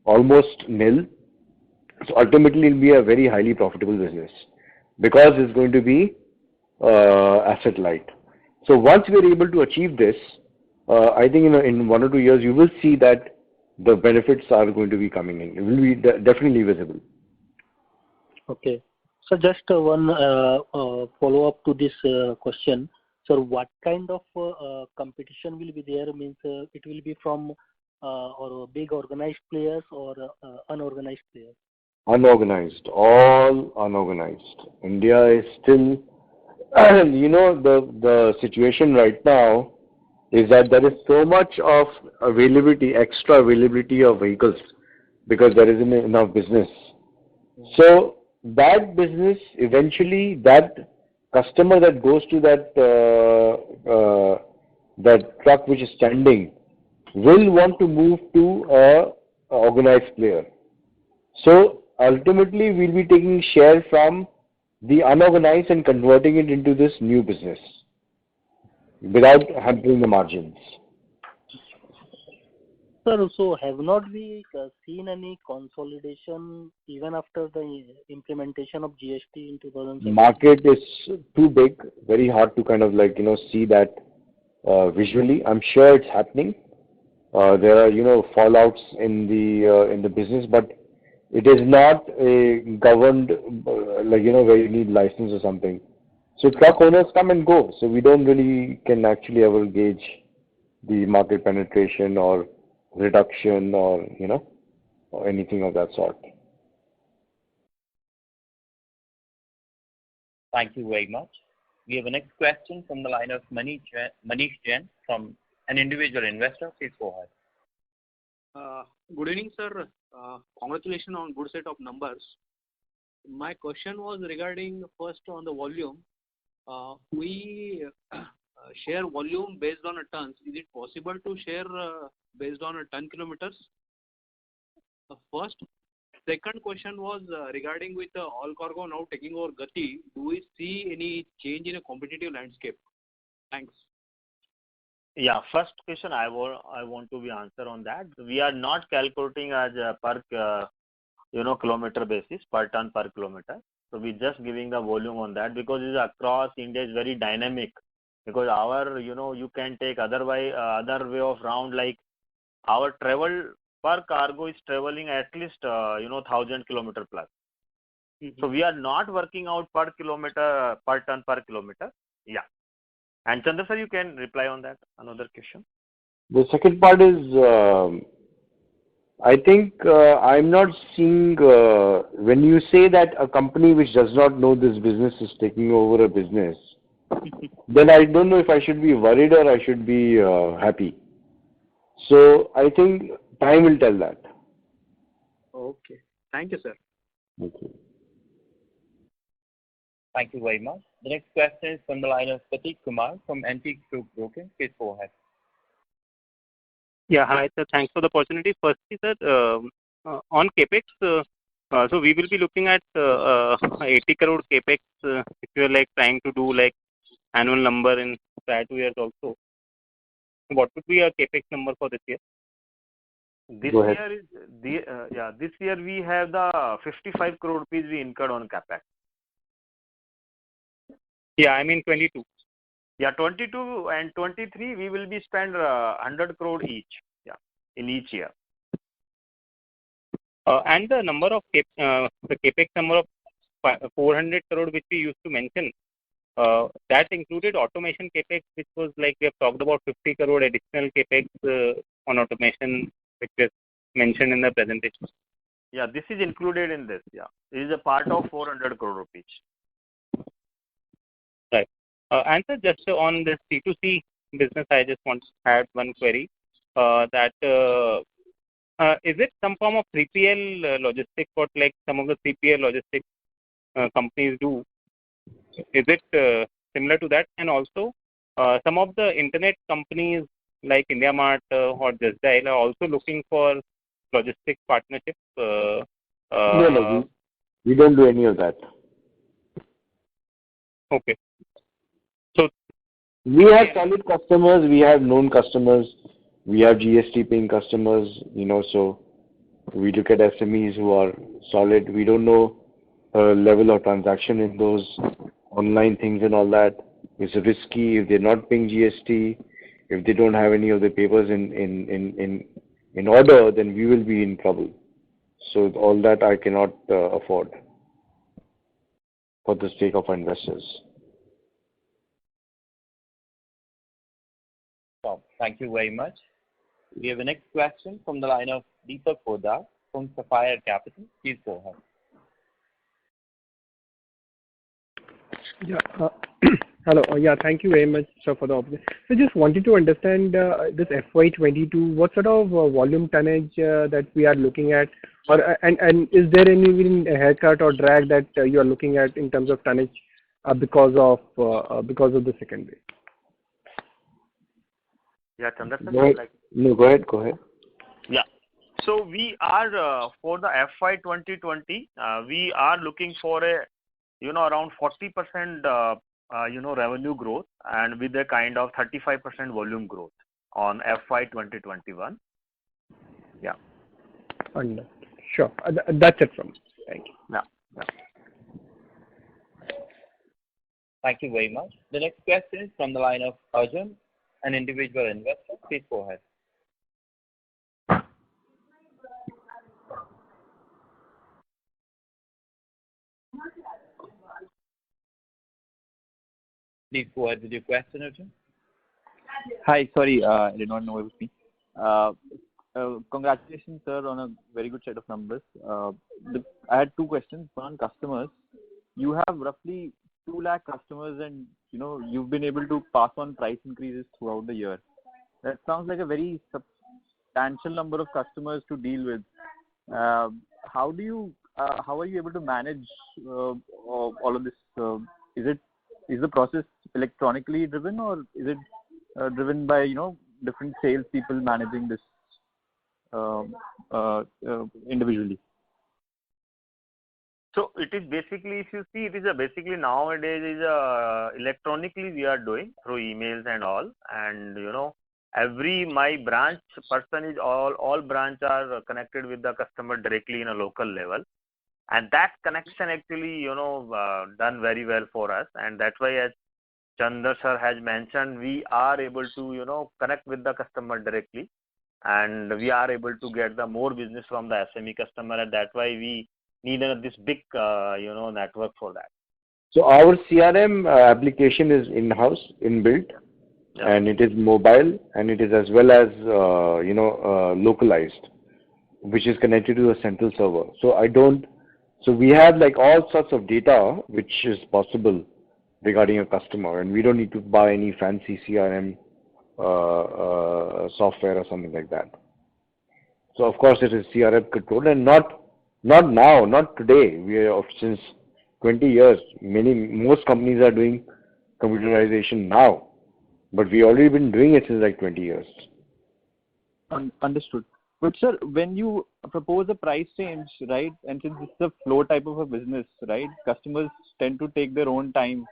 almost nil. So ultimately it will be a very highly profitable business because it's going to be asset light. So once we are able to achieve this, I think in 1 or 2 years you will see that the benefits are going to be coming in. It will be definitely visible. Okay. So just one follow-up to this question. So what kind of competition will be there? Means it will be from or big organized players or unorganized players? Unorganized, all unorganized. India is still, the situation right now is that there is so much of availability, extra availability of vehicles because there isn't enough business. So that business, eventually that customer that goes to that truck which is standing will want to move to a organized player. So ultimately we'll be taking share from the unorganized and converting it into this new business without hampering the margins. Sir, so have not we seen any consolidation even after the implementation of GST in 2007? Market is too big, very hard to kind of see that visually. I'm sure it's happening. There are fallouts in the business, but it is not a governed where you need license or something. So truck owners come and go. So we don't really can actually ever gauge the market penetration or reduction or or anything of that sort. Thank you very much. We have a next question from the line of Manish Jain from an individual investor. Please go ahead. Good evening, sir. Congratulations on good set of numbers. My question was regarding first on the volume. We share volume based on a tons. Is it possible to share based on a ton kilometers? First. Second question was regarding with all cargo now taking over Gati. Do we see any change in a competitive landscape? Thanks. Yeah, first question I want to be answer on that. We are not calculating as a per kilometer basis, per ton per kilometer. So we just giving the volume on that because it's across India is very dynamic. Because our you can take other way of round, like our travel per cargo is traveling at least 1,000 kilometer plus. So we are not working out per kilometer, per ton per kilometer. Yeah. And Chandra sir, you can reply on that. Another question. The second part is, I think I'm not seeing, when you say that a company which does not know this business is taking over a business, then I don't know if I should be worried or I should be happy. So I think time will tell that. Okay. Thank you, sir. Thank you. Thank you very much. The next question is from the line of Prateek Kumar from Antique Stock Broking. Please go ahead. Yeah, hi, sir. Thanks for the opportunity. Firstly, sir, on CapEx, so we will be looking at 80 crore CapEx if you are like trying to do like annual number in prior 2 years also. What would be our CapEx number for this year? This Go ahead. year is this year we have the 55 crore rupees we incurred on capex. Yeah, I mean 22. Yeah, 22 and 23 we will be spend 100 crore each. Yeah, in each year. And the number of the CapEx number of 400 crore which we used to mention, that included automation CapEx, which was like we have talked about 50 crore additional CapEx on automation, which is mentioned in the presentation. Yeah, this is included in this. Yeah, it is a part of 400 crore rupees. Right. And sir, just on this C2C business, I just want to add one query that is it some form of 3PL logistics, what like some of the 3PL logistics companies do? Is it similar to that? And also, some of the internet companies like IndiaMart or Just Dial are also looking for logistics partnership. No, we don't do any of that. Okay. So we have solid customers, we have known customers, we have GST paying customers, so we look at SMEs who are solid. We don't know level of transaction in those online things and all that. It's risky if they're not paying GST, if they don't have any of the papers in order, then we will be in trouble. So all that I cannot afford for the sake of our investors. So, thank you very much. We have a next question from the line of Deepak Poddar from Sapphire Capital. Please go ahead. Yeah. Hello. Yeah, thank you very much, sir, for the opportunity. So just wanted to understand this FY22, what sort of volume tonnage that we are looking at, and is there any haircut or drag that you are looking at in terms of tonnage because of the second wave? Yeah, Chandra sir, go ahead. Yeah. So we are for the FY 2020, we are looking for a around 40% revenue growth and with a kind of 35% volume growth on FY 2021. Yeah. Sure. That's it from me. Thank you. Yeah. Thank you very much. The next question is from the line of Arjun, an individual investor. Please go ahead. Please go ahead with your question, Arjun. Hi, sorry, I did not know it was me. Congratulations, sir, on a very good set of numbers. I had two questions. One, customers. You have roughly 2 lakh customers, and you've been able to pass on price increases throughout the year. That sounds like a very substantial number of customers to deal with. How are you able to manage all of this? Is the process electronically driven, or is it driven by different sales people managing this individually? So it is basically, if you see, it is basically nowadays is electronically we are doing through emails and all, and my branch person is all branch are connected with the customer directly in a local level, and that connection actually done very well for us, and that's why, as Chandra sir has mentioned, we are able to connect with the customer directly, and we are able to get the more business from the SME customer, and that's why we need this big network for that. So our CRM application is in-house, inbuilt, and it is mobile, and it is as well as localized, which is connected to a central server. So we have like all sorts of data which is possible regarding a customer, and we don't need to buy any fancy CRM software or something like that. So of course it is CRM controlled, and not now, not today. We are since 20 years. Most companies are doing computerization now, but we already been doing it since like 20 years. Understood. But sir, when you propose a price change, right, and since it's a flow type of a business, right, customers tend to take their own time,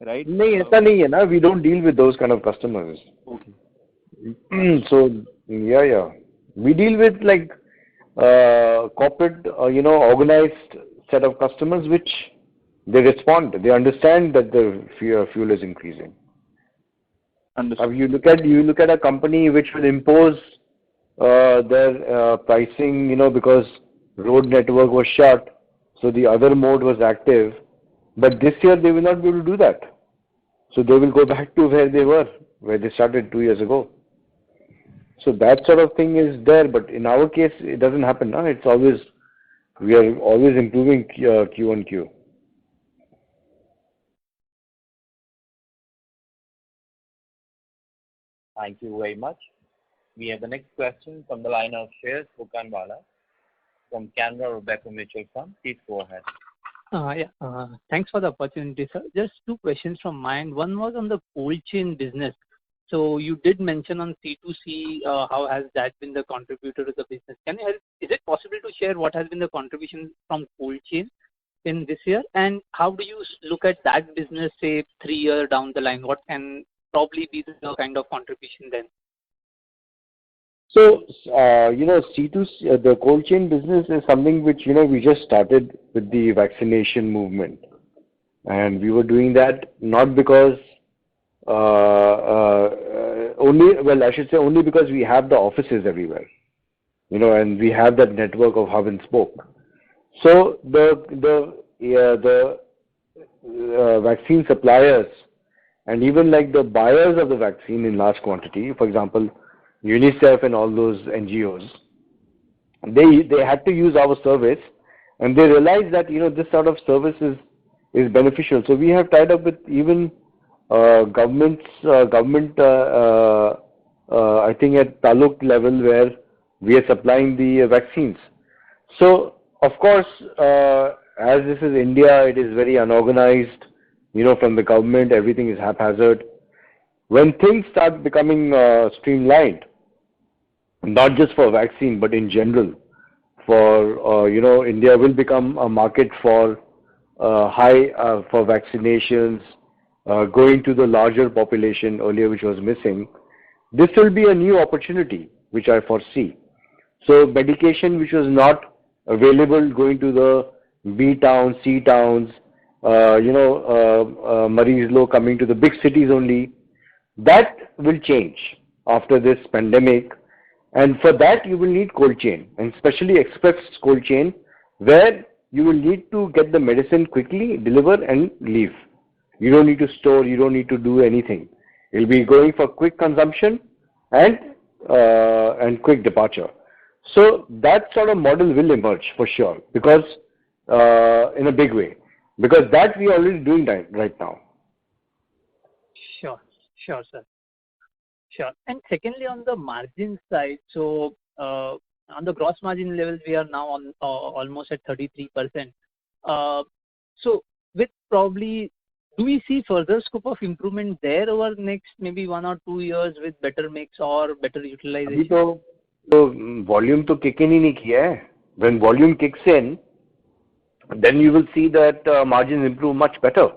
right? नहीं ऐसा नहीं है ना. We don't deal with those kind of customers. Okay. So yeah, we deal with like corporate, organized set of customers which they respond. They understand that the fuel is increasing. Understood. You look at a company which will impose their pricing, because road network was shut, so the other mode was active. But this year they will not be able to do that. So they will go back to where they started 2 years ago. So that sort of thing is there, but in our case it doesn't happen. No? We are always improving Q on Q. Thank you very much. We have the next question from the line of Shreyas Bukanwala from Canara Robeco Mutual Fund. Please go ahead. Thanks for the opportunity, sir. Just two questions from mine. One was on the cold chain business. So you did mention on C2C, how has that been the contributor to the business? Can you help? Is it possible to share what has been the contribution from cold chain in this year? And how do you look at that business, say, 3 years down the line? What can probably be the kind of contribution then? So, C2C, the cold chain business is something which, we just started with the vaccination movement. And we were doing that not because only because we have the offices everywhere, and we have that network of hub and spoke. So the vaccine suppliers and even like the buyers of the vaccine in large quantity, for example, UNICEF and all those NGOs, they had to use our service, and they realized that this sort of service is beneficial. So we have tied up with even government, I think at taluk level, where we are supplying the vaccines. So of course, as this is India, it is very unorganized. From the government, everything is haphazard. When things start becoming streamlined, not just for vaccine, but in general, for India will become a market for for vaccinations, going to the larger population earlier, which was missing. This will be a new opportunity, which I foresee. So medication which was not available going to the B towns, C towns, Marees Low coming to the big cities only, that will change after this pandemic. And for that, you will need cold chain, and especially express cold chain, where you will need to get the medicine quickly, deliver and leave. You don't need to store, you don't need to do anything. It will be going for quick consumption and quick departure. So that sort of model will emerge for sure, because in a big way, because that we are already doing right now. Sure, sir. Sure. And secondly, on the margin side, so on the gross margin levels, we are now on almost at 33%. So with probably, do we see further scope of improvement there over the next maybe 1 or 2 years with better mix or better utilization? So volume to kick in ही नहीं किया है. When volume kicks in, then you will see that margins improve much better.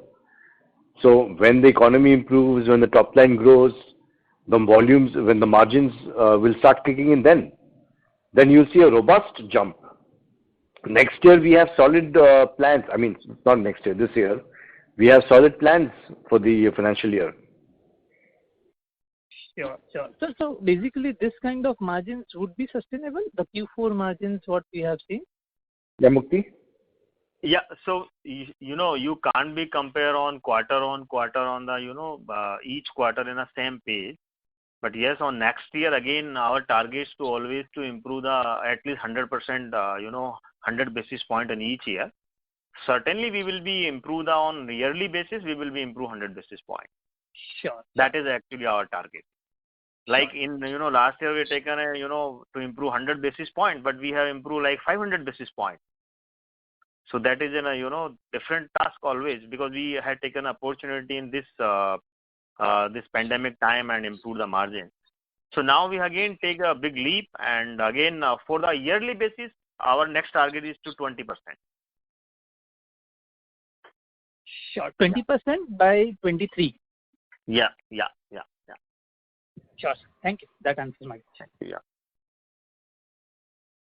So when the economy improves, when the top line grows, the volumes, when the margins will start kicking in, then you'll see a robust jump. Next year we have solid plans. I mean, not next year, this year. We have solid plans for the financial year. Sure. So basically this kind of margins would be sustainable, the Q4 margins what we have seen? Yeah, Mukti? Yeah, so you can't be compare on quarter on the each quarter in the same page. But yes, on next year again, our target is to always to improve the at least 100%, 100 basis point in each year. Certainly, we will be improved on yearly basis. We will be improve 100 basis point. Sure. That is actually our target. Like in last year we have taken to improve 100 basis point, but we have improved like 500 basis point. So that is in a different task always, because we had taken opportunity in this this pandemic time and improve the margin. So now we again take a big leap, and again for the yearly basis, our next target is to 20%. Sure. 20% by 23. Yeah. Sure. Thank you. That answers my question. Yeah.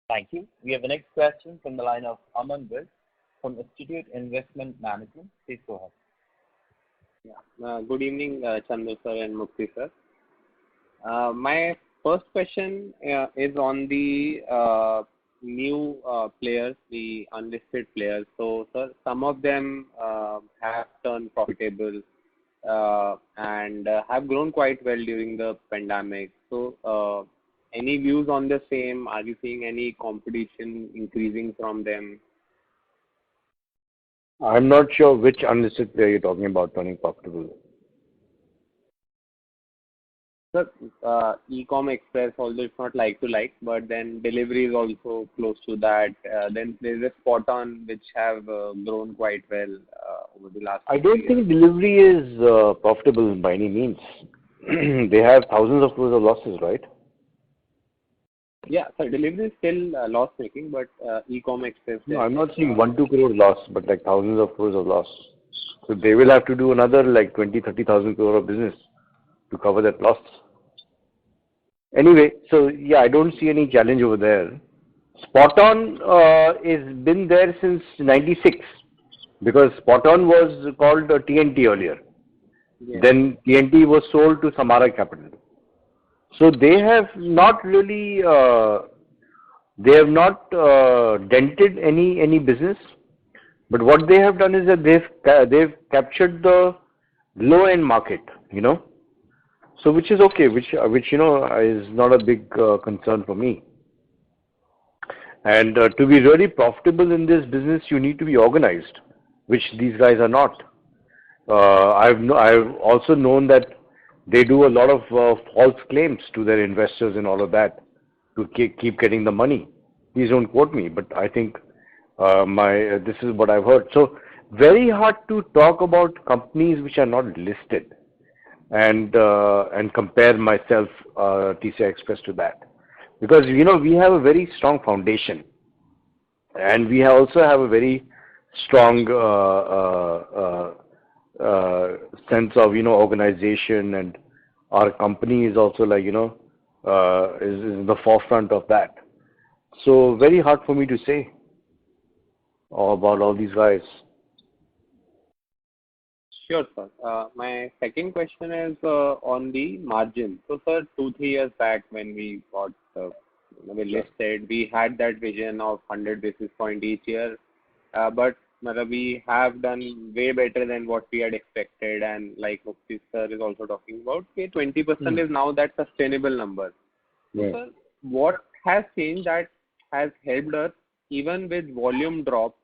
Thank you. We have the next question from the line of Aman Viz from Institute Investment Management. Please go ahead. Good evening, Chandra sir and Mukti sir. My first question is on the new players, the unlisted players. So, sir, some of them have turned profitable and have grown quite well during the pandemic. So, any views on the same? Are you seeing any competition increasing from them? I'm not sure which unlisted player you're talking about turning profitable. Sir, e-com express, although it's not like to like, but then delivery is also close to that. Then there's a spot on which have grown quite well over the last. I don't think delivery is profitable by any means. They have thousands of crores of losses, right? Yeah, so delivery is still loss making, but e-com express. No, I'm not seeing 1-2 crore loss, but like thousands of crores of loss. So they will have to do another like 20-30,000 crore of business to cover that loss. Anyway, so yeah, I don't see any challenge over there. Spot on is been there since '96 because Spot on was called TNT earlier. Yeah. Then TNT was sold to Samara Capital. So they have not really dented any business. But what they have done is that they've captured the low end market, you know. So which is okay, which you know is not a big concern for me. And to be really profitable in this business, you need to be organized, which these guys are not. I've also known that they do a lot of false claims to their investors and all of that to keep getting the money. Please don't quote me, but I think this is what I've heard. So very hard to talk about companies which are not listed. And compare myself, TCI Express, to that, because you know we have a very strong foundation, and we also have a very strong sense of organization, and our company is also like is in the forefront of that. So very hard for me to say about all these guys. Sure, sir. My second question is on the margin. So, sir, 2-3 years back when we got we listed, we had that vision of 100 basis point each year, but we have done way better than what we had expected. And like Mukti sir is also talking about, 20% is now that sustainable number. Yeah. So, sir, what has changed that has helped us even with volume drop,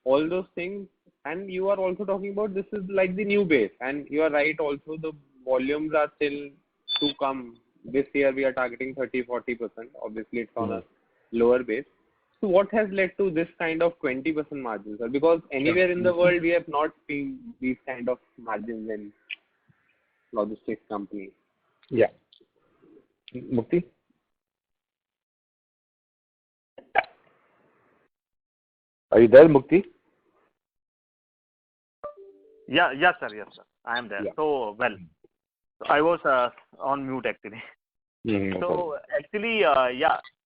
all those things? And you are also talking about this is like the new base, and you are right also, the volumes are still to come. This year we are targeting 30-40%. Obviously it's on a lower base. So what has led to this kind of 20% margins? Because anywhere in the world we have not seen these kind of margins in logistics companies. Yeah. Mukti? Are you there, Mukti? Yes, sir. I am there. Yeah. So, well, I was on mute actually. So, actually,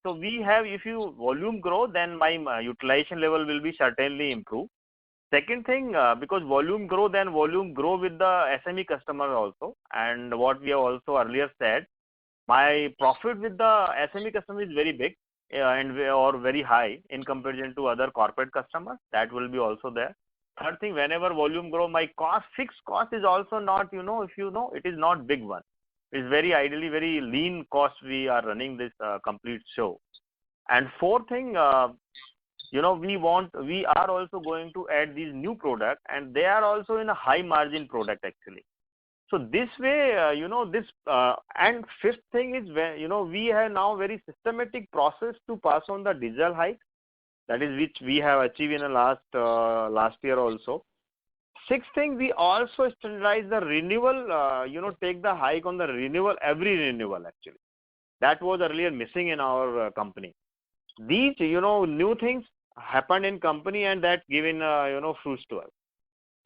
so we have, if you volume grow, then my utilization level will be certainly improve. Second thing, because volume grow with the SME customer also. And what we have also earlier said, my profit with the SME customer is very big or very high in comparison to other corporate customers. That will be also there. Third thing, whenever volume grow, my fixed cost is also not, it is not big one. It's very ideally very lean cost we are running this complete show. And fourth thing, we are also going to add these new products, and they are also in a high margin product actually. So this way, and fifth thing is we have now very systematic process to pass on the diesel hike. That is which we have achieved in the last year also. Sixth thing, we also standardize the renewal, take the hike on the renewal, every renewal actually. That was earlier missing in our company. These, new things happened in company and that given, fruits to us.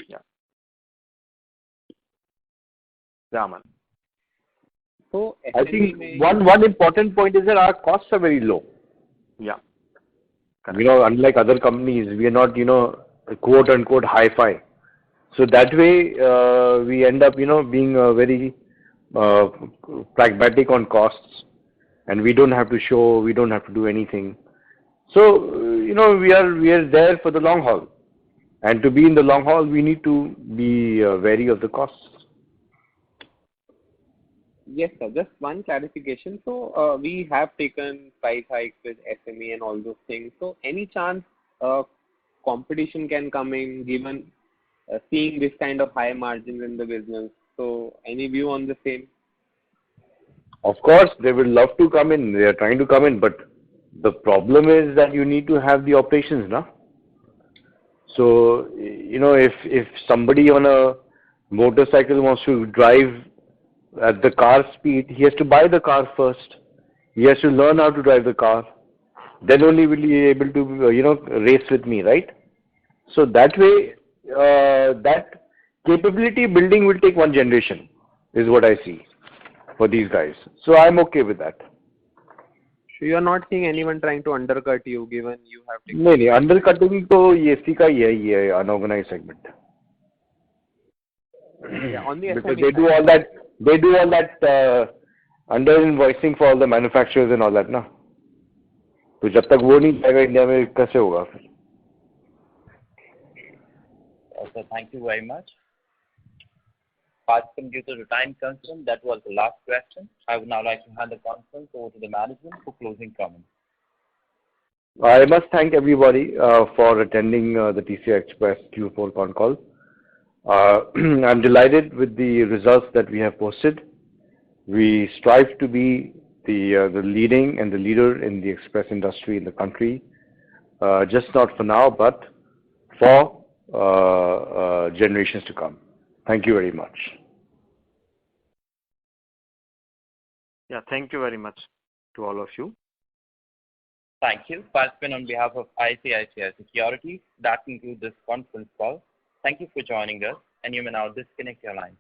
Yeah. Raman. So I think one important point is that our costs are very low. Yeah. Correct. Unlike other companies, we are not, quote unquote hi-fi. So that way, we end up, being very pragmatic on costs, and we don't have to show, we don't have to do anything. So, we are there for the long haul. And to be in the long haul, we need to be wary of the costs. Yes, sir. Just one clarification. So we have taken price hikes with SME and all those things. So any chance competition can come in given seeing this kind of high margins in the business? So any view on the same? Of course, they would love to come in. They are trying to come in, but the problem is that you need to have the operations now. So, if somebody on a motorcycle wants to drive at the car speed, he has to buy the car first. He has to learn how to drive the car. Then only will he be able to, race with me, right? So that way, that capability building will take one generation, is what I see for these guys. So I'm okay with that. So you are not seeing anyone trying to undercut you, given you have taken. नहीं, undercutting तो ये इसी का ही है unorganized segment. Yeah, on the because SME they do all that under invoicing for all the manufacturers and all that ना. तो जब तक वो नहीं जाएगा इंडिया में कैसे होगा फिर? So thank you very much. Participant, due to the time constraint, that was the last question. I would now like to hand the conference over to the management for closing comments. I must thank everybody for attending the TCIEXP Q4 con call. I'm delighted with the results that we have posted. We strive to be the leading and the leader in the express industry in the country, just not for now, but for generations to come. Thank you very much. Yeah, thank you very much to all of you. Thank you. Participant, on behalf of ICICI Securities, that concludes this conference call. Thank you for joining us, and you may now disconnect your line.